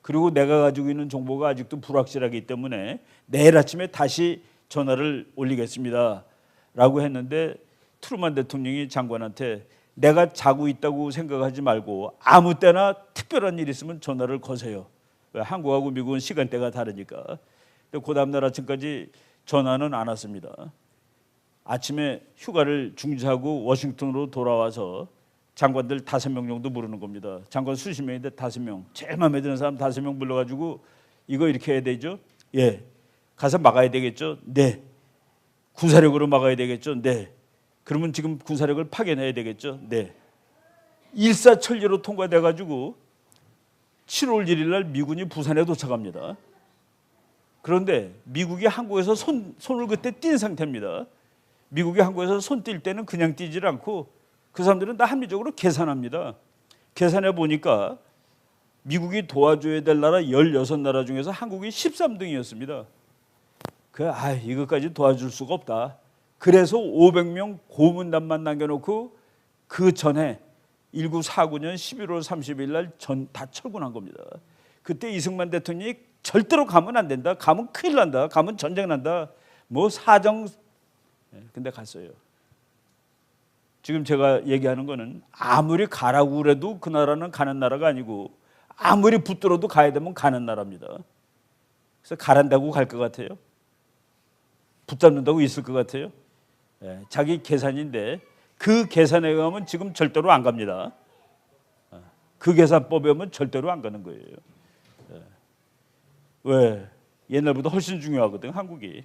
그리고 내가 가지고 있는 정보가 아직도 불확실하기 때문에 내일 아침에 다시 전화를 올리겠습니다. 라고 했는데 트루먼 대통령이 장관한테 내가 자고 있다고 생각하지 말고 아무 때나 특별한 일 있으면 전화를 거세요. 한국하고 미국은 시간대가 다르니까. 그 다음날 아침까지 전화는 안 왔습니다. 아침에 휴가를 중지하고 워싱턴으로 돌아와서 장관들 5명 정도 부르는 겁니다. 장관 수십 명인데 5명. 제일 마음에 드는 사람 5명 불러가지고 이거 이렇게 해야 되죠? 예. 가서 막아야 되겠죠? 네. 군사력으로 막아야 되겠죠? 네. 그러면 지금 군사력을 파견해야 되겠죠? 네. 일사천리로 통과돼가지고 7월 1일 날 미군이 부산에 도착합니다. 그런데 미국이 한국에서 손을 그때 띈 상태입니다. 미국이 한국에서 손 뛸 때는 그냥 뛰질 않고 그 사람들은 다 합리적으로 계산합니다. 계산해 보니까 미국이 도와줘야 될 나라 16나라 중에서 한국이 13등이었습니다. 이것까지 도와줄 수가 없다. 그래서 500명 고문단만 남겨놓고 그 전에 1949년 11월 30일 날 다 철군한 겁니다. 그때 이승만 대통령이 절대로 가면 안 된다. 가면 큰일 난다. 가면 전쟁 난다. 뭐 사정. 근데 갔어요. 지금 제가 얘기하는 거는 아무리 가라고 그래도 그 나라는 가는 나라가 아니고 아무리 붙들어도 가야 되면 가는 나라입니다. 그래서 가란다고 갈 것 같아요? 붙잡는다고 있을 것 같아요? 자기 계산인데 그 계산에 의하면 지금 절대로 안 갑니다. 그 계산법에 의하면 절대로 안 가는 거예요. 왜? 옛날보다 훨씬 중요하거든, 한국이.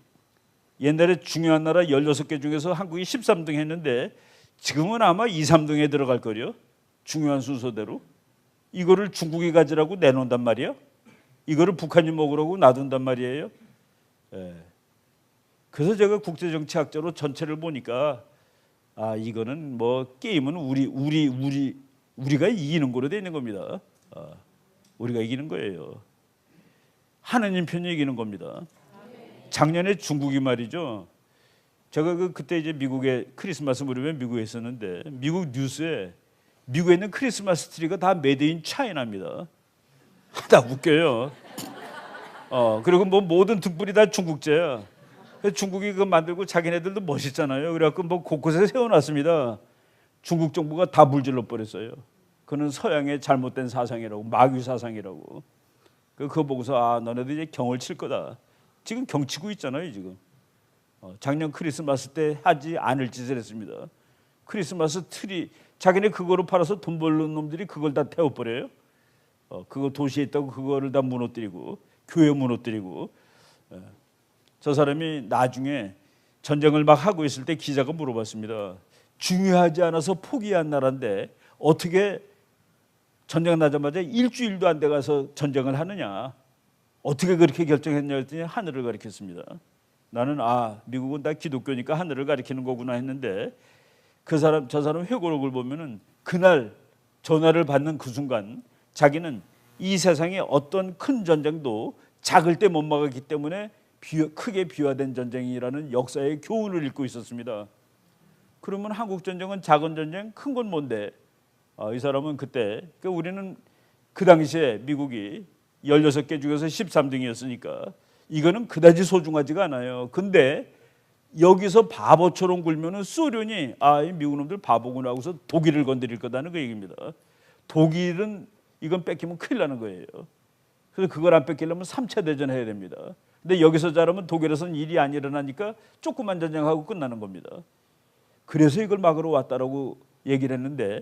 옛날에 중요한 나라 16개 중에서 한국이 13등 했는데 지금은 아마 2, 3등에 들어갈 거려. 중요한 순서대로. 이거를 중국이 가지라고 내놓는단 말이야. 이거를 북한이 먹으라고 놔둔단 말이에요. 그래서 제가 국제정치학자로 전체를 보니까 이거는 뭐 게임은 우리가 이기는 거로 돼 있는 겁니다. 우리가 이기는 거예요. 하느님 편이 이기는 겁니다. 작년에 중국이 말이죠. 제가 그때 이제 미국에 크리스마스 무렵에 미국에 있었는데 미국 뉴스에 미국에 있는 크리스마스 트리가 다 메이드 인 차이나입니다. 다 웃겨요. 그리고 뭐 모든 등불이 다 중국제야. 중국이 그거 만들고 자기네들도 멋있잖아요. 그래갖고 뭐 곳곳에 세워놨습니다. 중국 정부가 다 물질러 버렸어요. 그는 서양의 잘못된 사상이라고, 마귀 사상이라고. 그거 보고서 너네들 이제 경을 칠 거다. 지금 경치고 있잖아요, 지금. 작년 크리스마스 때 하지 않을 짓을 했습니다. 크리스마스 트리, 자기네 그거로 팔아서 돈 벌는 놈들이 그걸 다 태워버려요. 그거 도시에 있다고 그거를 다 무너뜨리고, 교회 무너뜨리고. 저 사람이 나중에 전쟁을 막 하고 있을 때 기자가 물어봤습니다. 중요하지 않아서 포기한 나라인데 어떻게 전쟁 나자마자 일주일도 안 돼 가서 전쟁을 하느냐. 어떻게 그렇게 결정했냐 했더니 하늘을 가리켰습니다. 나는 미국은 다 기독교니까 하늘을 가리키는 거구나 했는데 저 사람 회고록을 보면은 그날 전화를 받는 그 순간 자기는 이 세상에 어떤 큰 전쟁도 작을 때 못 막았기 때문에 크게 비화된 전쟁이라는 역사의 교훈을 읽고 있었습니다. 그러면 한국 전쟁은 작은 전쟁, 큰 건 뭔데? 이 사람은 그때 우리는 그 당시에 미국이 16개 중에서 13등이었으니까 이거는 그다지 소중하지가 않아요. 근데 여기서 바보처럼 굴면은 소련이 이 미국 놈들 바보구나 하고서 독일을 건드릴 거다는 그 얘기입니다. 독일은 이건 뺏기면 큰일 나는 거예요. 그래서 그걸 안 뺏기려면 3차 대전 해야 됩니다. 근데 여기서 잘하면 독일에서는 일이 안 일어나니까 조그만 전쟁하고 끝나는 겁니다. 그래서 이걸 막으러 왔다라고 얘기를 했는데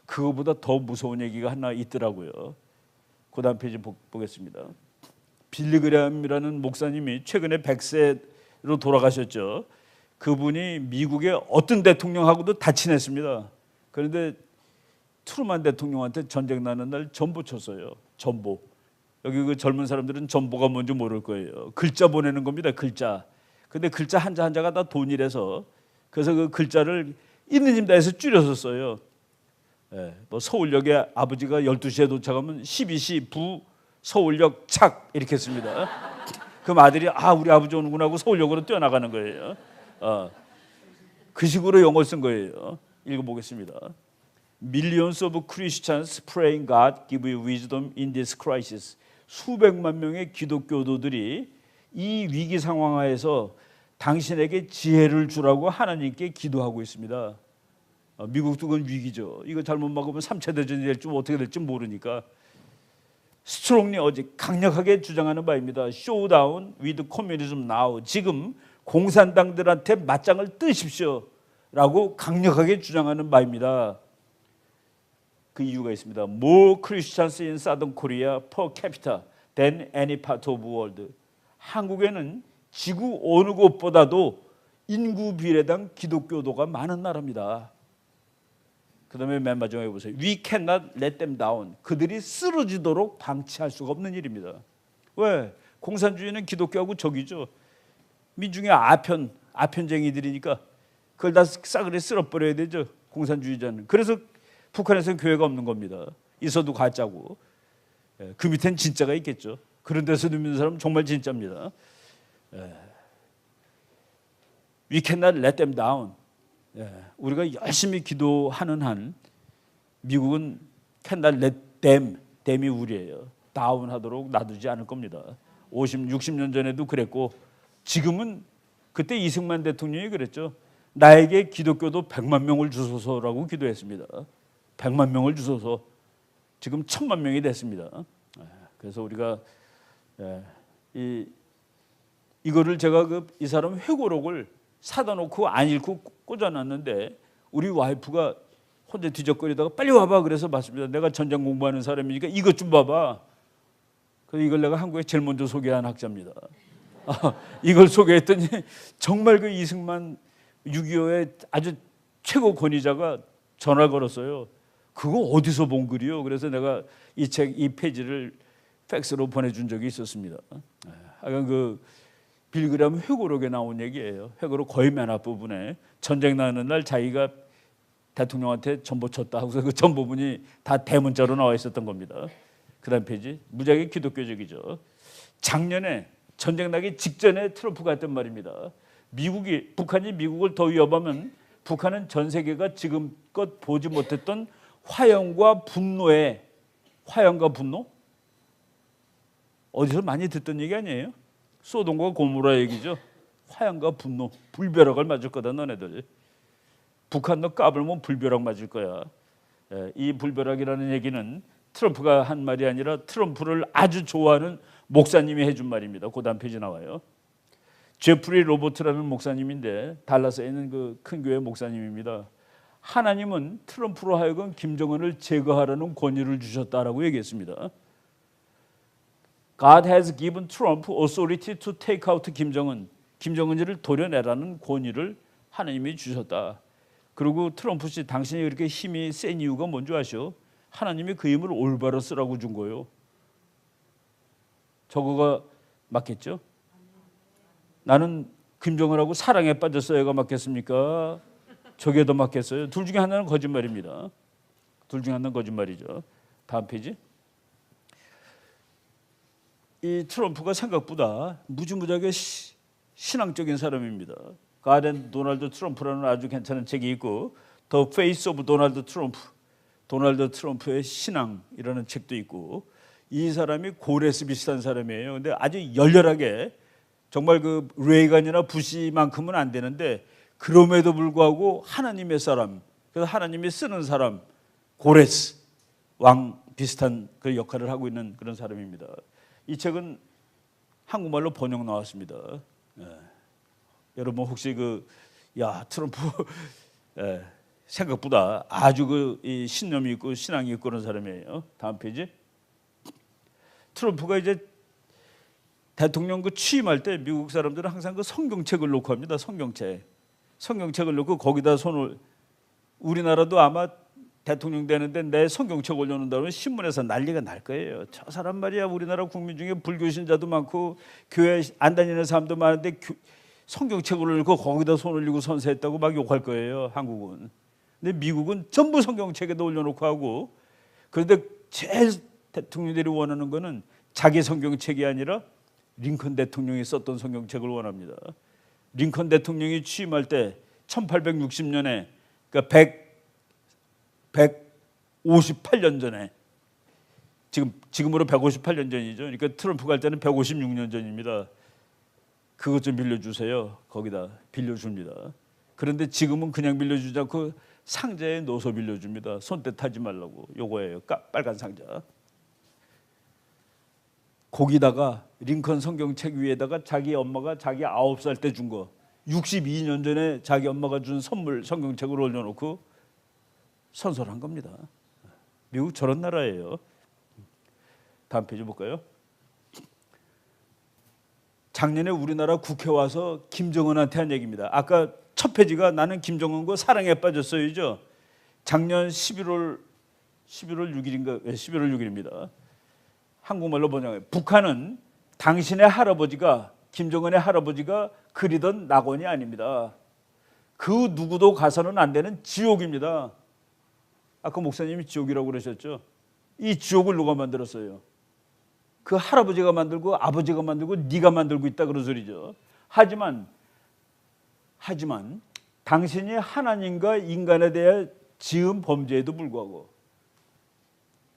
그거보다 더 무서운 얘기가 하나 있더라고요. 그 다음 페이지 보겠습니다. 빌리 그레함이라는 목사님이 최근에 100세로 돌아가셨죠. 그분이 미국의 어떤 대통령하고도 다 친했습니다. 그런데 트루만 대통령한테 전쟁 나는 날 전보 쳤어요. 전보. 여기 그 젊은 사람들은 전보가 뭔지 모를 거예요. 글자 보내는 겁니다. 글자. 근데 글자 한자 한자가 다 돈이라서 그래서 그 글자를 있는 힘 다해서 줄여서 써요. 뭐 서울역에 아버지가 12시에 도착하면 12시 부 서울역 착 이렇게 씁니다. 그럼 아들이 우리 아버지 오는구나 하고 서울역으로 뛰어나가는 거예요. 그 식으로 영어를 쓴 거예요. 읽어보겠습니다. Millions of Christians praying God give you wisdom in this crisis. 수백만 명의 기독교도들이 이 위기 상황하에서 당신에게 지혜를 주라고 하나님께 기도하고 있습니다. 미국도 그건 위기죠. 이거 잘못 막으면 3차 대전이 될지 어떻게 될지 모르니까 스트롱리 어제 강력하게 주장하는 바입니다. Showdown with communism now. 지금 공산당들한테 맞짱을 뜨십시오라고 강력하게 주장하는 바입니다. 그 이유가 있습니다. More Christians in Southern Korea per capita than any part of the world. 한국에는 지구 어느 곳보다도 인구 비례당 기독교도가 많은 나라입니다. 그 다음에 맨 마지막에 보세요. We cannot let them down. 그들이 쓰러지도록 방치할 수가 없는 일입니다. 왜? 공산주의는 기독교하고 적이죠. 민중의 아편쟁이들이니까 그걸 다 싸그리 쓸어버려야 되죠. 공산주의자는. 그래서 북한에서는 교회가 없는 겁니다. 있어도 가짜고. 그 밑엔 진짜가 있겠죠. 그런 데서 믿는 사람은 정말 진짜입니다. We cannot let them down. 우리가 열심히 기도하는 한 미국은 cannot let them, them이 우리예요. 다운하도록 놔두지 않을 겁니다. 60년 전에도 그랬고 지금은 그때 이승만 대통령이 그랬죠. 나에게 기독교도 100만 명을 주소서라고 기도했습니다. 100만 명을 주소서. 지금 1000만 명이 됐습니다. 그래서 우리가 이거를 제가 이 사람 회고록을 사다 놓고 안 읽고 꽂아놨는데 우리 와이프가 혼자 뒤적거리다가 빨리 와봐 그래서 봤습니다. 내가 전쟁 공부하는 사람이니까 이것 좀 봐봐. 그래서 이걸 내가 한국에 제일 먼저 소개한 학자입니다. 이걸 소개했더니 정말 그 이승만 6.25의 아주 최고 권위자가 전화 걸었어요. 그거 어디서 본 글이요? 그래서 내가 이 책 이 페이지를 팩스로 보내준 적이 있었습니다. 하여간 그 빌리 그레함 회고록에 나온 얘기예요. 회고록 거의 맨 앞부분에 전쟁 나는 날 자기가 대통령한테 전보 쳤다 하고서 그 전보문이 다 대문자로 나와 있었던 겁니다. 그 다음 페이지. 무지하게 기독교적이죠. 작년에 전쟁 나기 직전에 트럼프가 했던 말입니다. 북한이 미국을 더 위협하면 북한은 전 세계가 지금껏 보지 못했던 화염과 분노? 어디서 많이 듣던 얘기 아니에요? 소돔과 고모라 얘기죠. 화염과 분노, 불벼락을 맞을 거다 너네들. 북한 너 까불면 불벼락 맞을 거야. 이 불벼락이라는 얘기는 트럼프가 한 말이 아니라 트럼프를 아주 좋아하는 목사님이 해준 말입니다. 그 다음 페이지 나와요. 제프리 로버트라는 목사님인데 달라스에 있는 그 큰 교회 목사님입니다. 하나님은 트럼프로 하여금 김정은을 제거하라는 권위를 주셨다라고 얘기했습니다. God has given Trump authority to take out 김정은. 김정은을 도려내라는 권위를 하나님이 주셨다. 그리고 트럼프 씨 당신이 그렇게 힘이 센 이유가 뭔지 아시오? 하나님이 그 힘을 올바로 쓰라고 준 거예요. 저거가 맞겠죠? 나는 김정은하고 사랑에 빠졌어요가 맞겠습니까? 저게 더 맞겠어요? 둘 중에 하나는 거짓말입니다. 둘 중에 하나는 거짓말이죠. 다음 페이지. 이 트럼프가 생각보다 무지무지하게 신앙적인 사람입니다. God and 도널드 트럼프라는 아주 괜찮은 책이 있고 The Face of Donald Trump, 도널드 트럼프의 신앙이라는 책도 있고 이 사람이 고레스 비슷한 사람이에요. 근데 아주 열렬하게 정말 그 레이건이나 부시만큼은 안 되는데 그럼에도 불구하고 하나님의 사람, 그래서 하나님이 쓰는 사람 고레스 왕 비슷한 그 역할을 하고 있는 그런 사람입니다. 이 책은 한국말로 번역 나왔습니다. 여러분 혹시 트럼프 생각보다 아주 이 신념이 있고 신앙이 있고 그런 사람이에요. 다음 페이지. 트럼프가 이제 대통령 취임할 때 미국 사람들은 항상 성경책을 놓고 합니다. 성경책을 놓고 거기다 손을, 우리나라도 아마 대통령 되는데 내 성경책 올려놓는다면 신문에서 난리가 날 거예요. 저 사람 말이야, 우리나라 국민 중에 불교 신자도 많고 교회 안 다니는 사람도 많은데 성경책을 올리고 거기다 손 올리고 선서했다고 막 욕할 거예요, 한국은. 근데 미국은 전부 성경책에도 올려놓고 하고, 그런데 제일 대통령들이 원하는 거는 자기 성경책이 아니라 링컨 대통령이 썼던 성경책을 원합니다. 링컨 대통령이 취임할 때 1860년에 그러니까 158년 전에, 지금으로 158년 전이죠. 그러니까 트럼프 갈 때는 156년 전입니다. 그것 좀 빌려주세요. 거기다 빌려줍니다. 그런데 지금은 그냥 빌려주지 않고 상자에 넣어서 빌려줍니다. 손때 타지 말라고. 요거예요. 빨간 상자. 거기다가 링컨 성경책 위에다가 자기 엄마가 자기 9살 때 준 거, 62년 전에 자기 엄마가 준 선물 성경책을 올려놓고 선서한 겁니다. 미국 저런 나라예요. 다음 페이지 볼까요? 작년에 우리나라 국회 와서 김정은한테 한 얘기입니다. 아까 첫 페이지가 나는 김정은과 사랑에 빠졌어요죠. 작년 11월 6일인가? 11월 6일입니다. 한국말로 번역해. 북한은 당신의 할아버지가, 김정은의 할아버지가 그리던 낙원이 아닙니다. 그 누구도 가서는 안 되는 지옥입니다. 아까 목사님이 지옥이라고 그러셨죠. 이 지옥을 누가 만들었어요? 그 할아버지가 만들고 아버지가 만들고 네가 만들고 있다 그런 소리죠. 하지만 당신이 하나님과 인간에 대해 지은 범죄에도 불구하고,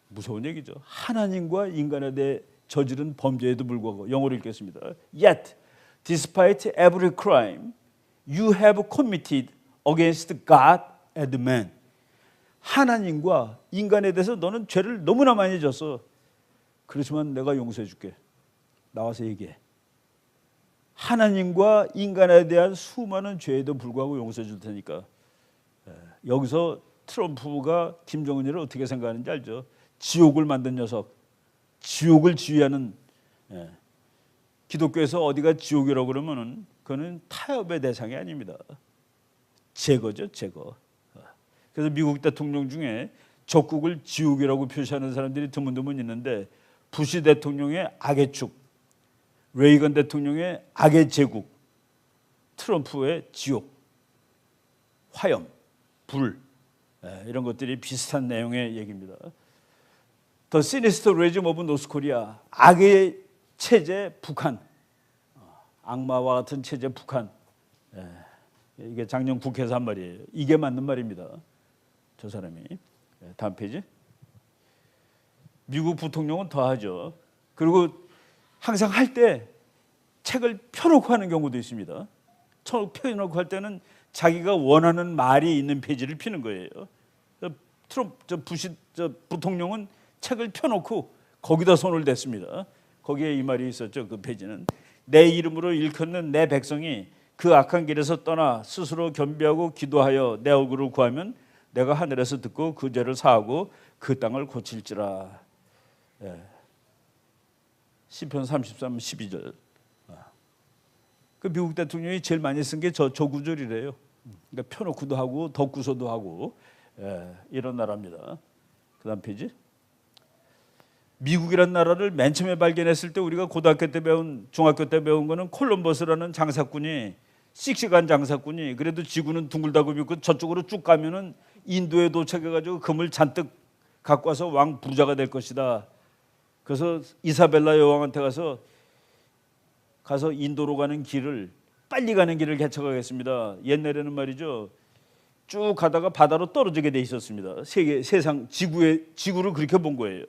무서운 얘기죠. 하나님과 인간에 대해 저지른 범죄에도 불구하고, 영어로 읽겠습니다. Yet, despite every crime you have committed against God and man. 하나님과 인간에 대해서 너는 죄를 너무나 많이 졌어. 그렇지만 내가 용서해 줄게. 나와서 얘기해. 하나님과 인간에 대한 수많은 죄에도 불구하고 용서해 줄 테니까. 여기서 트럼프가 김정은이를 어떻게 생각하는지 알죠? 지옥을 만든 녀석, 지옥을 지휘하는. 기독교에서 어디가 지옥이라고 그러면은 그거는 타협의 대상이 아닙니다. 제거죠, 제거. 그래서 미국 대통령 중에 적국을 지옥이라고 표시하는 사람들이 드문드문 있는데, 부시 대통령의 악의 축, 레이건 대통령의 악의 제국, 트럼프의 지옥, 화염, 불, 이런 것들이 비슷한 내용의 얘기입니다. The sinister regime of North Korea, 악의 체제 북한, 악마와 같은 체제 북한. 이게 작년 국회에서 한 말이에요. 이게 맞는 말입니다. 저 사람이. 다음 페이지. 미국 부통령은 더 하죠. 그리고 항상 할 때 책을 펴놓고 하는 경우도 있습니다. 펴놓고 할 때는 자기가 원하는 말이 있는 페이지를 피는 거예요. 부시 부통령은 책을 펴놓고 거기다 손을 댔습니다. 거기에 이 말이 있었죠. 그 페이지는 내 이름으로 일컫는 내 백성이 그 악한 길에서 떠나 스스로 겸비하고 기도하여 내 얼굴을 구하면 내가 하늘에서 듣고 그 죄를 사하고 그 땅을 고칠지라. 시편 33, 12절. 그 미국 대통령이 제일 많이 쓴 게 저 구절이래요. 그러니까 펴놓고도 하고 덮고서도 하고, 이런 나라입니다. 그 다음 페이지. 미국이라는 나라를 맨 처음에 발견했을 때 우리가 고등학교 때 중학교 때 배운 거는 콜럼버스라는 장사꾼이, 씩씩한 장사꾼이, 그래도 지구는 둥글다고 믿고 저쪽으로 쭉 가면은 인도에 도착해가지고 금을 잔뜩 갖고 와서 왕 부자가 될 것이다. 그래서 이사벨라 여왕한테 가서 인도로 가는 길을 빨리 가는 길을 개척하겠습니다. 옛날에는 말이죠. 쭉 가다가 바다로 떨어지게 돼 있었습니다. 세상 지구를 그렇게 본 거예요.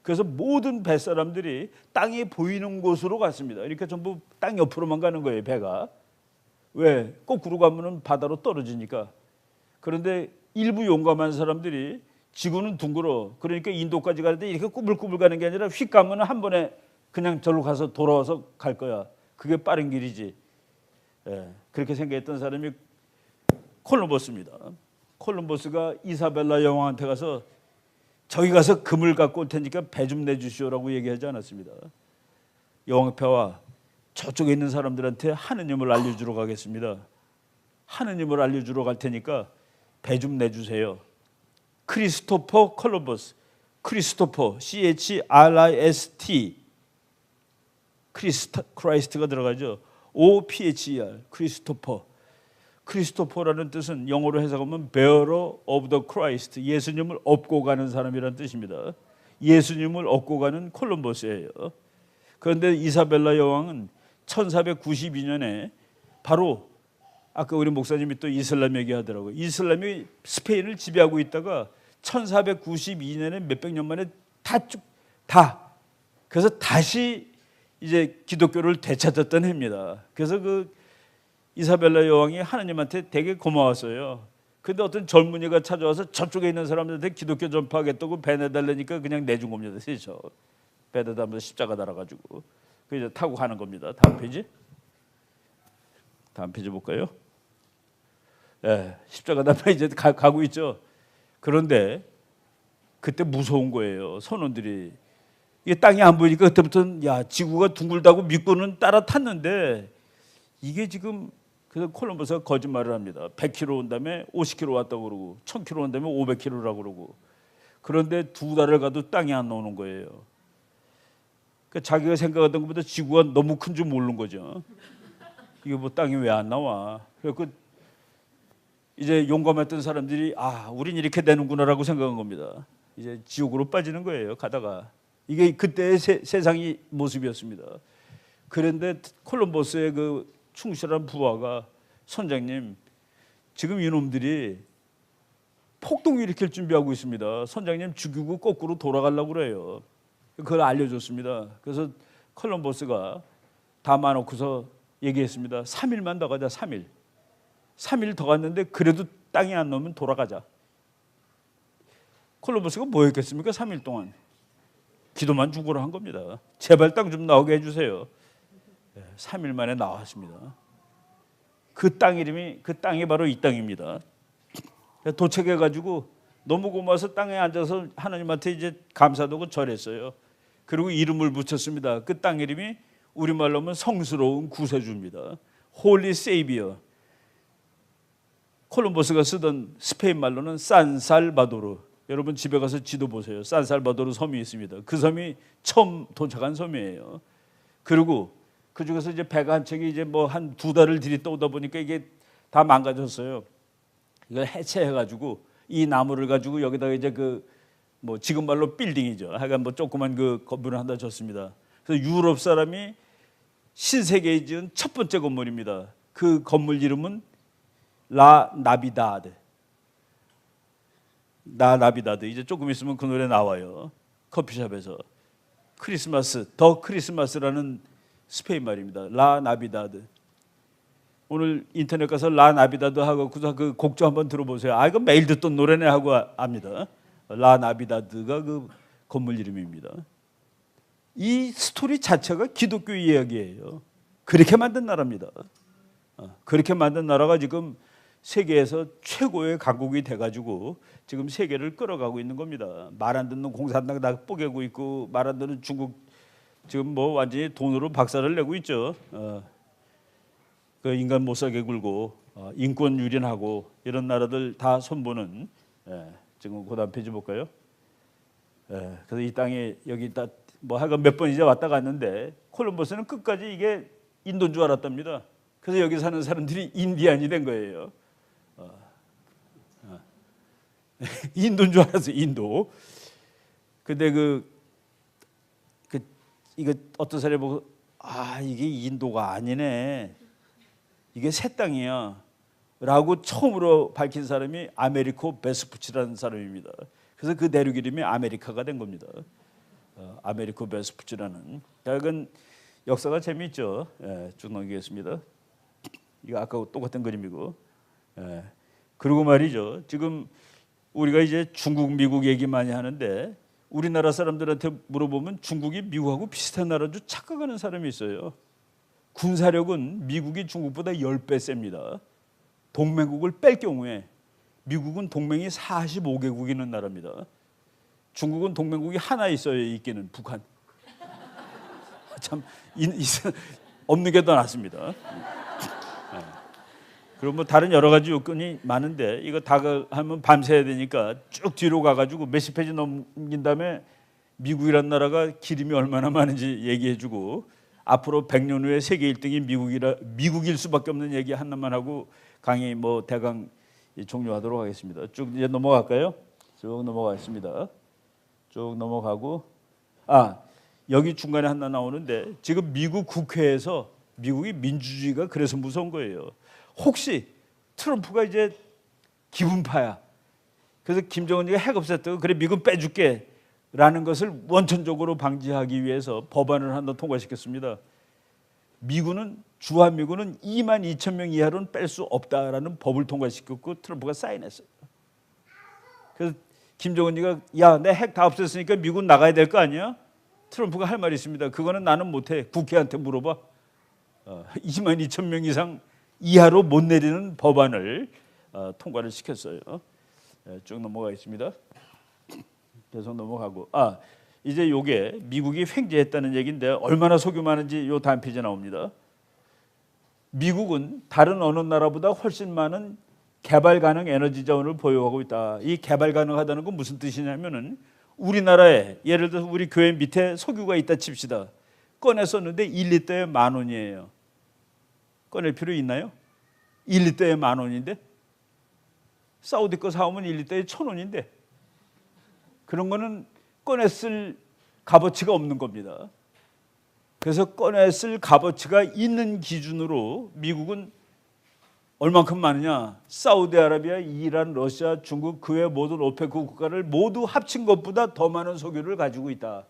그래서 모든 뱃사람들이 땅이 보이는 곳으로 갔습니다. 이렇게 전부 땅 옆으로만 가는 거예요, 배가. 왜? 거꾸로 가면은 바다로 떨어지니까. 그런데 일부 용감한 사람들이 지구는 둥글어. 그러니까 인도까지 가는데 이렇게 꾸불꾸불 가는 게 아니라 휙 가면은 한 번에 그냥 절로 가서 돌아와서 갈 거야. 그게 빠른 길이지. 예, 그렇게 생각했던 사람이 콜럼버스입니다. 콜럼버스가 이사벨라 여왕한테 가서 저기 가서 금을 갖고 올 테니까 배 좀 내주시오라고 얘기하지 않았습니다. 여왕폐와 저쪽에 있는 사람들한테 하느님을 알려주러 가겠습니다. 하느님을 알려주러 갈 테니까 배 좀 내주세요. 크리스토퍼 콜럼버스, 크리스토퍼 CHRIST, 크라이스트가 들어가죠. OPHER, 크리스토퍼. 크리스토퍼라는 뜻은 영어로 해석하면 bearer of the Christ, 예수님을 업고 가는 사람이라는 뜻입니다. 예수님을 업고 가는 콜럼버스예요. 그런데 이사벨라 여왕은 1492년에 바로 아까 우리 목사님이 또 이슬람 얘기하더라고요. 이슬람이 스페인을 지배하고 있다가 1492년에 몇백 년 만에 그래서 다시 이제 기독교를 되찾았던 해입니다. 그래서 그 이사벨라 여왕이 하나님한테 되게 고마웠어요. 근데 어떤 젊은이가 찾아와서 저쪽에 있는 사람들한테 기독교 전파하겠다고 배 내달라니까 그냥 내준 겁니다. 그래서 배 내달면서 십자가 달아가지고 그 이제 타고 가는 겁니다. 다음 페이지 볼까요? 네, 십자가 달아 이제 가고 있죠. 그런데 그때 무서운 거예요. 선원들이. 이게 땅이 안 보이니까 그때부터는 야 지구가 둥글다고 믿고는 따라 탔는데 이게 지금 그래서 콜럼버스가 거짓말을 합니다. 100km 온 다음에 50km 왔다고 그러고 1000km 온 다음에 500km라고 그러고 그런데 2달을 가도 땅이 안 나오는 거예요. 그러니까 자기가 생각하던 것보다 지구가 너무 큰 줄 모르는 거죠. 이게 뭐 땅이 왜 안 나와? 그래서 이제 용감했던 사람들이 우린 이렇게 되는구나라고 생각한 겁니다. 이제 지옥으로 빠지는 거예요. 가다가 이게 그때의 세상의 모습이었습니다. 그런데 콜럼버스의 그 충실한 부하가 선장님 지금 이놈들이 폭동 일으킬 준비하고 있습니다. 선장님 죽이고 거꾸로 돌아가려고 그래요. 그걸 알려줬습니다. 그래서 콜럼버스가 다 마놓고서 얘기했습니다. 3일만 더 가자. 3일 더 갔는데 그래도 땅이 안 나오면 돌아가자. 콜럼버스가 뭐 했겠습니까? 3일 동안 기도만 죽으라 한 겁니다. 제발 땅 좀 나오게 해주세요. 3일 만에 나왔습니다. 그 땅이 바로 이 땅입니다. 도착해가지고 너무 고마워서 땅에 앉아서 하나님한테 이제 감사하고 절했어요. 그리고 이름을 붙였습니다. 그 땅 이름이 우리말로 하면 성스러운 구세주입니다. 홀리 세이비어. 콜럼버스가 쓰던 스페인 말로는 산살바도르. 여러분 집에 가서 지도 보세요. 산살바도르 섬이 있습니다. 그 섬이 처음 도착한 섬이에요. 그리고 그 중에서 이제 배가 한 척이 이제 뭐 한 2달을 들이떠오다 보니까 이게 다 망가졌어요. 이걸 해체해가지고 이 나무를 가지고 여기다가 이제 그 뭐 지금 말로 빌딩이죠. 하여간 뭐 조그만 그 건물을 하나 졌습니다. 그래서 유럽 사람이 신세계에 지은 첫 번째 건물입니다. 그 건물 이름은 라 나비다드. 이제 조금 있으면 그 노래 나와요. 커피숍에서. 더 크리스마스라는 스페인 말입니다. 라 나비다드. 오늘 인터넷 가서 라 나비다드 하고 그 곡 좀 한번 들어보세요. 이거 매일 듣던 노래네 하고 압니다. 라 나비다드가 그 건물 이름입니다. 이 스토리 자체가 기독교 이야기예요. 그렇게 만든 나라입니다. 그렇게 만든 나라가 지금 세계에서 최고의 강국이 돼가지고 지금 세계를 끌어가고 있는 겁니다. 말 안 듣는 공산당 다 뽀개고 있고 말 안 듣는 중국 지금 뭐 완전히 돈으로 박살을 내고 있죠. 그 인간 못 살게 굴고 인권 유린하고 이런 나라들 다 손보는. 지금 그다음 페이지 볼까요? 그래서 이 땅에 여기 다 뭐 하여간 몇 번 이제 왔다 갔는데 콜럼버스는 끝까지 이게 인도인 줄 알았답니다. 그래서 여기 사는 사람들이 인디안이 된 거예요. 인도인 줄 알았어요. 인도. 근데 이거 어떤 사람이 보고 이게 인도가 아니네. 이게 새 땅이야 라고 처음으로 밝힌 사람이 아메리코 베스푸치라는 사람입니다. 그래서 그 대륙 이름이 아메리카가 된 겁니다. 아메리코 베스푸치라는. 이건 역사가 재미있죠. 쭉 넘기겠습니다. 이거 아까 똑같은 그림이고. 그리고 말이죠. 지금 우리가 이제 중국, 미국 얘기 많이 하는데 우리나라 사람들한테 물어보면 중국이 미국하고 비슷한 나라인 줄 착각하는 사람이 있어요. 군사력은 미국이 중국보다 10배 셉니다. 동맹국을 뺄 경우에 미국은 동맹이 45개국 있는 나라입니다. 중국은 동맹국이 하나 있어요. 있기는 북한. 참 없는 게 더 낫습니다. 그리고 뭐 다른 여러 가지 요건이 많은데 이거 다 하면 밤새야 되니까 쭉 뒤로 가가지고 몇십 페이지 넘긴 다음에 미국이란 나라가 기름이 얼마나 많은지 얘기해주고 앞으로 100년 후에 세계 1등이 미국일 수밖에 없는 얘기 하나만 하고 강의 뭐 대강 종료하도록 하겠습니다. 쭉 이제 넘어갈까요? 쭉 넘어가겠습니다. 쭉 넘어가고 여기 중간에 하나 나오는데 지금 미국 국회에서 미국이 민주주의가 그래서 무서운 거예요. 혹시 트럼프가 이제 기분파야. 그래서 김정은이가 핵 없앴다고 그래 미군 빼줄게 라는 것을 원천적으로 방지하기 위해서 법안을 하나 통과시켰습니다. 주한미군은 22,000명 이하로는 뺄 수 없다라는 법을 통과시켰고 트럼프가 사인했어요. 그래서 김정은이가 야, 내 핵 다 없앴으니까 미군 나가야 될 거 아니야? 트럼프가 할 말이 있습니다. 그거는 나는 못해. 국회한테 물어봐. 22,000명 이상 이하로 못 내리는 법안을 통과를 시켰어요. 쭉 넘어가겠습니다. 계속 넘어가고 이제 요게 미국이 횡재했다는 얘기인데 얼마나 속이 많은지 요 다음 페이지에 나옵니다. 미국은 다른 어느 나라보다 훨씬 많은 개발 가능 에너지 자원을 보유하고 있다. 이 개발 가능하다는 건 무슨 뜻이냐면은 우리나라에 예를 들어서 우리 교회 밑에 석유가 있다 칩시다. 꺼냈었는데 1리터에 10,000원이에요. 꺼낼 필요 있나요? 1리터에 10,000원인데 사우디 거 사오면 1리터에 1,000원인데 그런 거는 꺼냈을 값어치가 없는 겁니다. 그래서 꺼냈을 값어치가 있는 기준으로 미국은 얼만큼 많으냐? 사우디아라비아, 이란, 러시아, 중국 그 외 모든 오페크 국가를 모두 합친 것보다 더 많은 석유를 가지고 있다.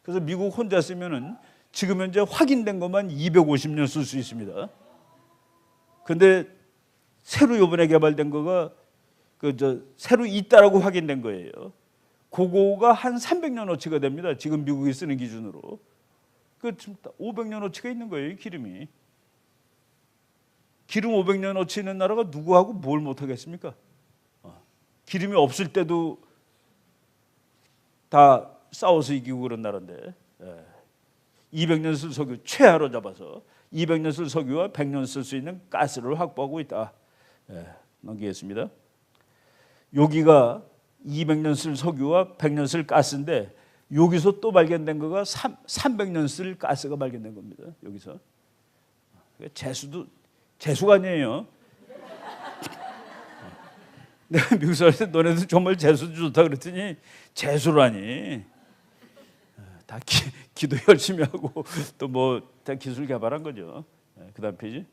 그래서 미국 혼자 쓰면은 지금 현재 확인된 것만 250년 쓸 수 있습니다. 그런데 새로 이번에 개발된 거가 새로 있다라고 확인된 거예요. 그거가 한 300년어치가 됩니다. 지금 미국이 쓰는 기준으로. 500년어치가 있는 거예요, 기름이. 기름 500년어치 있는 나라가 누구하고 뭘 못하겠습니까? 기름이 없을 때도 다 싸워서 이기고 그런 나라인데 200년 쓸 석유 최하로 잡아서 200년 쓸 석유와 100년 쓸 수 있는 가스를 확보하고 있다. 넘기겠습니다. 여기가 200년 쓸 석유와 100년 쓸 가스인데 여기서 또 발견된 거가 300년 쓸 가스가 발견된 겁니다. 여기서 재수가 아니에요. 내가 미국 사람한테 너네들 정말 재수 좋다 그랬더니 재수라니. 다 기도 열심히 하고 또 뭐 다 기술 개발한 거죠. 그다음 페이지.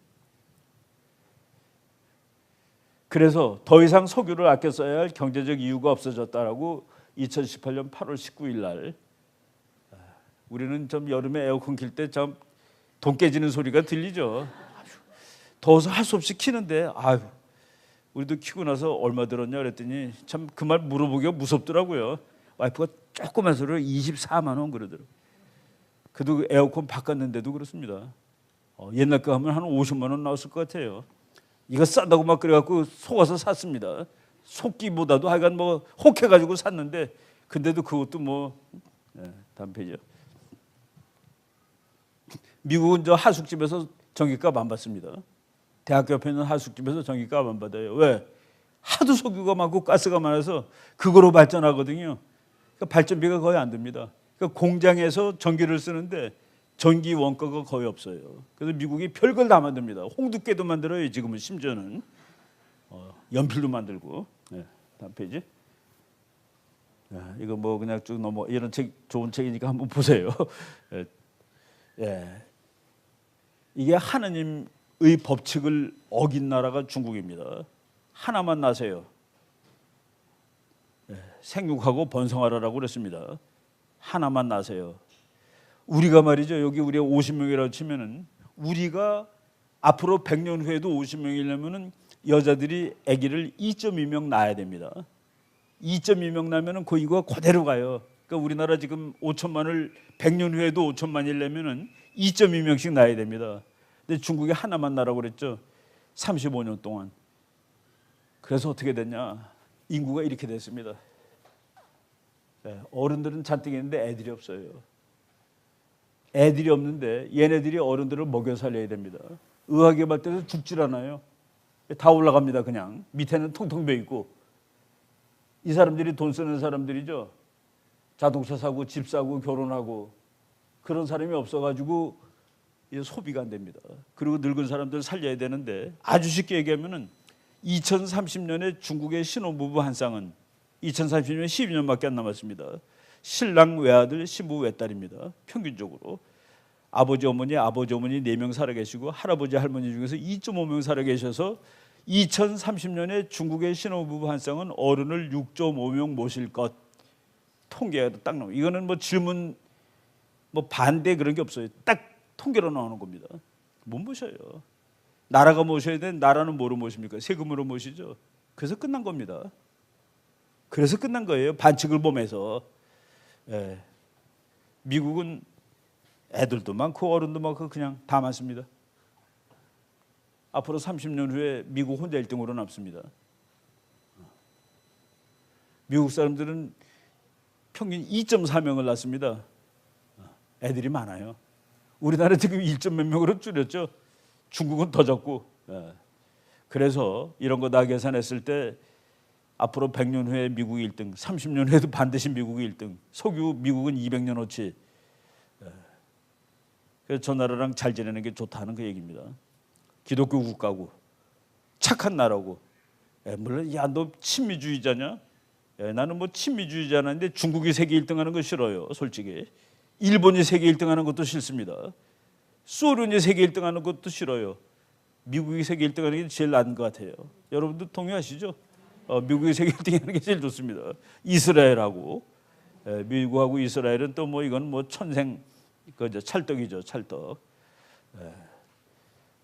그래서 더 이상 석유를 아껴 써야 할 경제적 이유가 없어졌다라고 2018년 8월 19일 날 우리는 좀 여름에 에어컨 킬 때 좀 돈 깨지는 소리가 들리죠. 더워서 할 수 없이 키는데 우리도 키고 나서 얼마 들었냐 그랬더니 참 그 말 물어보기가 무섭더라고요. 와이프가 조그만 소리로 24만 원 그러더라고요. 그래도 에어컨 바꿨는데도 그렇습니다. 옛날 거 하면 한 50만 원 나왔을 것 같아요. 이거 싸다고 막 그래갖고 속아서 샀습니다. 속기보다도 하여간 뭐 혹해가지고 샀는데 근데도 그것도 다음 페이지요. 미국은 저 하숙집에서 전기값 안 받습니다. 대학교 옆에 있는 하숙집에서 전기값 안 받아요. 왜? 하도 석유가 많고 가스가 많아서 그거로 발전하거든요. 그러니까 발전비가 거의 안 듭니다. 그러니까 공장에서 전기를 쓰는데 전기 원가가 거의 없어요. 그래서 미국이 별걸 다 만듭니다. 홍두깨도 만들어요. 지금은 심지어는 연필도 만들고. 다음 페이지. 이거 뭐 그냥 쭉 넘어. 이런 책 좋은 책이니까 한번 보세요. 이게 하느님 법칙을 어긴 나라가 중국입니다. 하나만 나세요. 생육하고 번성하라라고 그랬습니다. 하나만 나세요. 우리가 말이죠. 여기 우리가 50명이라고 치면은 우리가 앞으로 100년 후에도 50명이려면은 여자들이 아기를 2.2명 낳아야 됩니다. 2.2명 낳으면은 그 이거 그대로 가요. 그러니까 우리나라 지금 5천만을 100년 후에도 5천만이려면은 2.2명씩 낳아야 됩니다. 근데 중국이 하나만 낳으라고 그랬죠. 35년 동안. 그래서 어떻게 됐냐? 인구가 이렇게 됐습니다. 어른들은 잔뜩 있는데 애들이 없어요. 애들이 없는데 얘네들이 어른들을 먹여 살려야 됩니다. 의학의 발달에서 죽질 않아요. 다 올라갑니다. 그냥 밑에는 텅텅 비어 있고. 이 사람들이 돈 쓰는 사람들이죠. 자동차 사고 집 사고 결혼하고 그런 사람이 없어가지고 소비가 안 됩니다. 그리고 늙은 사람들 살려야 되는데 아주 쉽게 얘기하면은 2030년에 중국의 신혼부부 한 쌍은 2030년에 12년밖에 안 남았습니다. 신랑 외아들, 신부 외딸입니다. 평균적으로 아버지 어머니 4명 살아계시고 할아버지 할머니 중에서 2.5명 살아계셔서 2030년에 중국의 신혼부부 한 쌍은 어른을 6.5명 모실 것. 통계가 딱 나와요. 이거는 뭐 질문 뭐 반대 그런 게 없어요. 딱 통계로 나오는 겁니다. 못 모셔요. 나라가 모셔야 되는 나라는 뭐로 모십니까? 세금으로 모시죠. 그래서 끝난 겁니다. 그래서 끝난 거예요. 반칙을 범해서. 미국은 애들도 많고 어른도 많고 그냥 다 많습니다. 앞으로 30년 후에 미국 혼자 1등으로 남습니다. 미국 사람들은 평균 2.4명을 낳습니다. 애들이 많아요. 우리나라 지금 1몇 명으로 줄였죠. 중국은 더 적고. 그래서 이런 거 다 계산했을 때 앞으로 100년 후에 미국이 1등, 30년 후에도 반드시 미국이 1등. 석유 미국은 200년어치. 그래서 저 나라랑 잘 지내는 게 좋다는 그 얘기입니다. 기독교 국가고 착한 나라고. 물론 야 너 친미주의자냐? 나는 뭐 친미주의자인데 중국이 세계 1등하는 거 싫어요. 솔직히. 일본이 세계 1등하는 것도 싫습니다. 소련이 세계 1등하는 것도 싫어요. 미국이 세계 1등하는 게 제일 나은 것 같아요. 여러분들 동의하시죠? 미국이 세계 1등하는 게 제일 좋습니다. 이스라엘하고 미국하고 이스라엘은 또 뭐 이건 뭐 천생 그죠 찰떡이죠. 찰떡.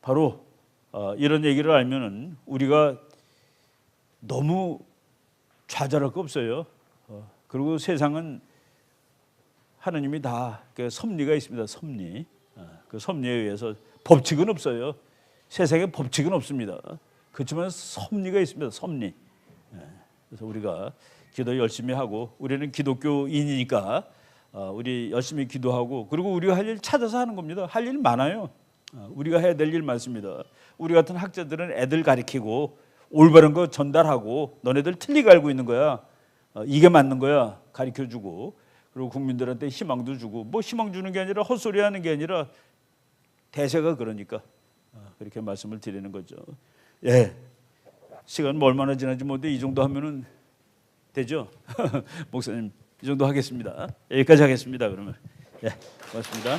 바로 이런 얘기를 알면은 우리가 너무 좌절할 거 없어요. 그리고 세상은 하나님이 다 그 섭리가 있습니다. 섭리. 그 섭리에 의해서 법칙은 없어요. 세상에 법칙은 없습니다. 그렇지만 섭리가 있습니다. 섭리. 그래서 우리가 기도 열심히 하고 우리는 기독교인이니까 우리 열심히 기도하고 그리고 우리가 할 일 찾아서 하는 겁니다. 할 일 많아요. 우리가 해야 될 일 많습니다. 우리 같은 학자들은 애들 가르치고 올바른 거 전달하고 너네들 틀리게 알고 있는 거야. 이게 맞는 거야. 가르쳐주고 그리고 국민들한테 희망도 주고 뭐 희망 주는 게 아니라 헛소리 하는 게 아니라 대세가 그러니까 그렇게 말씀을 드리는 거죠. 시간 뭐 얼마나 지난지 모르는데 이 정도 하면은 되죠? 목사님 이 정도 하겠습니다. 여기까지 하겠습니다. 그러면 고맙습니다.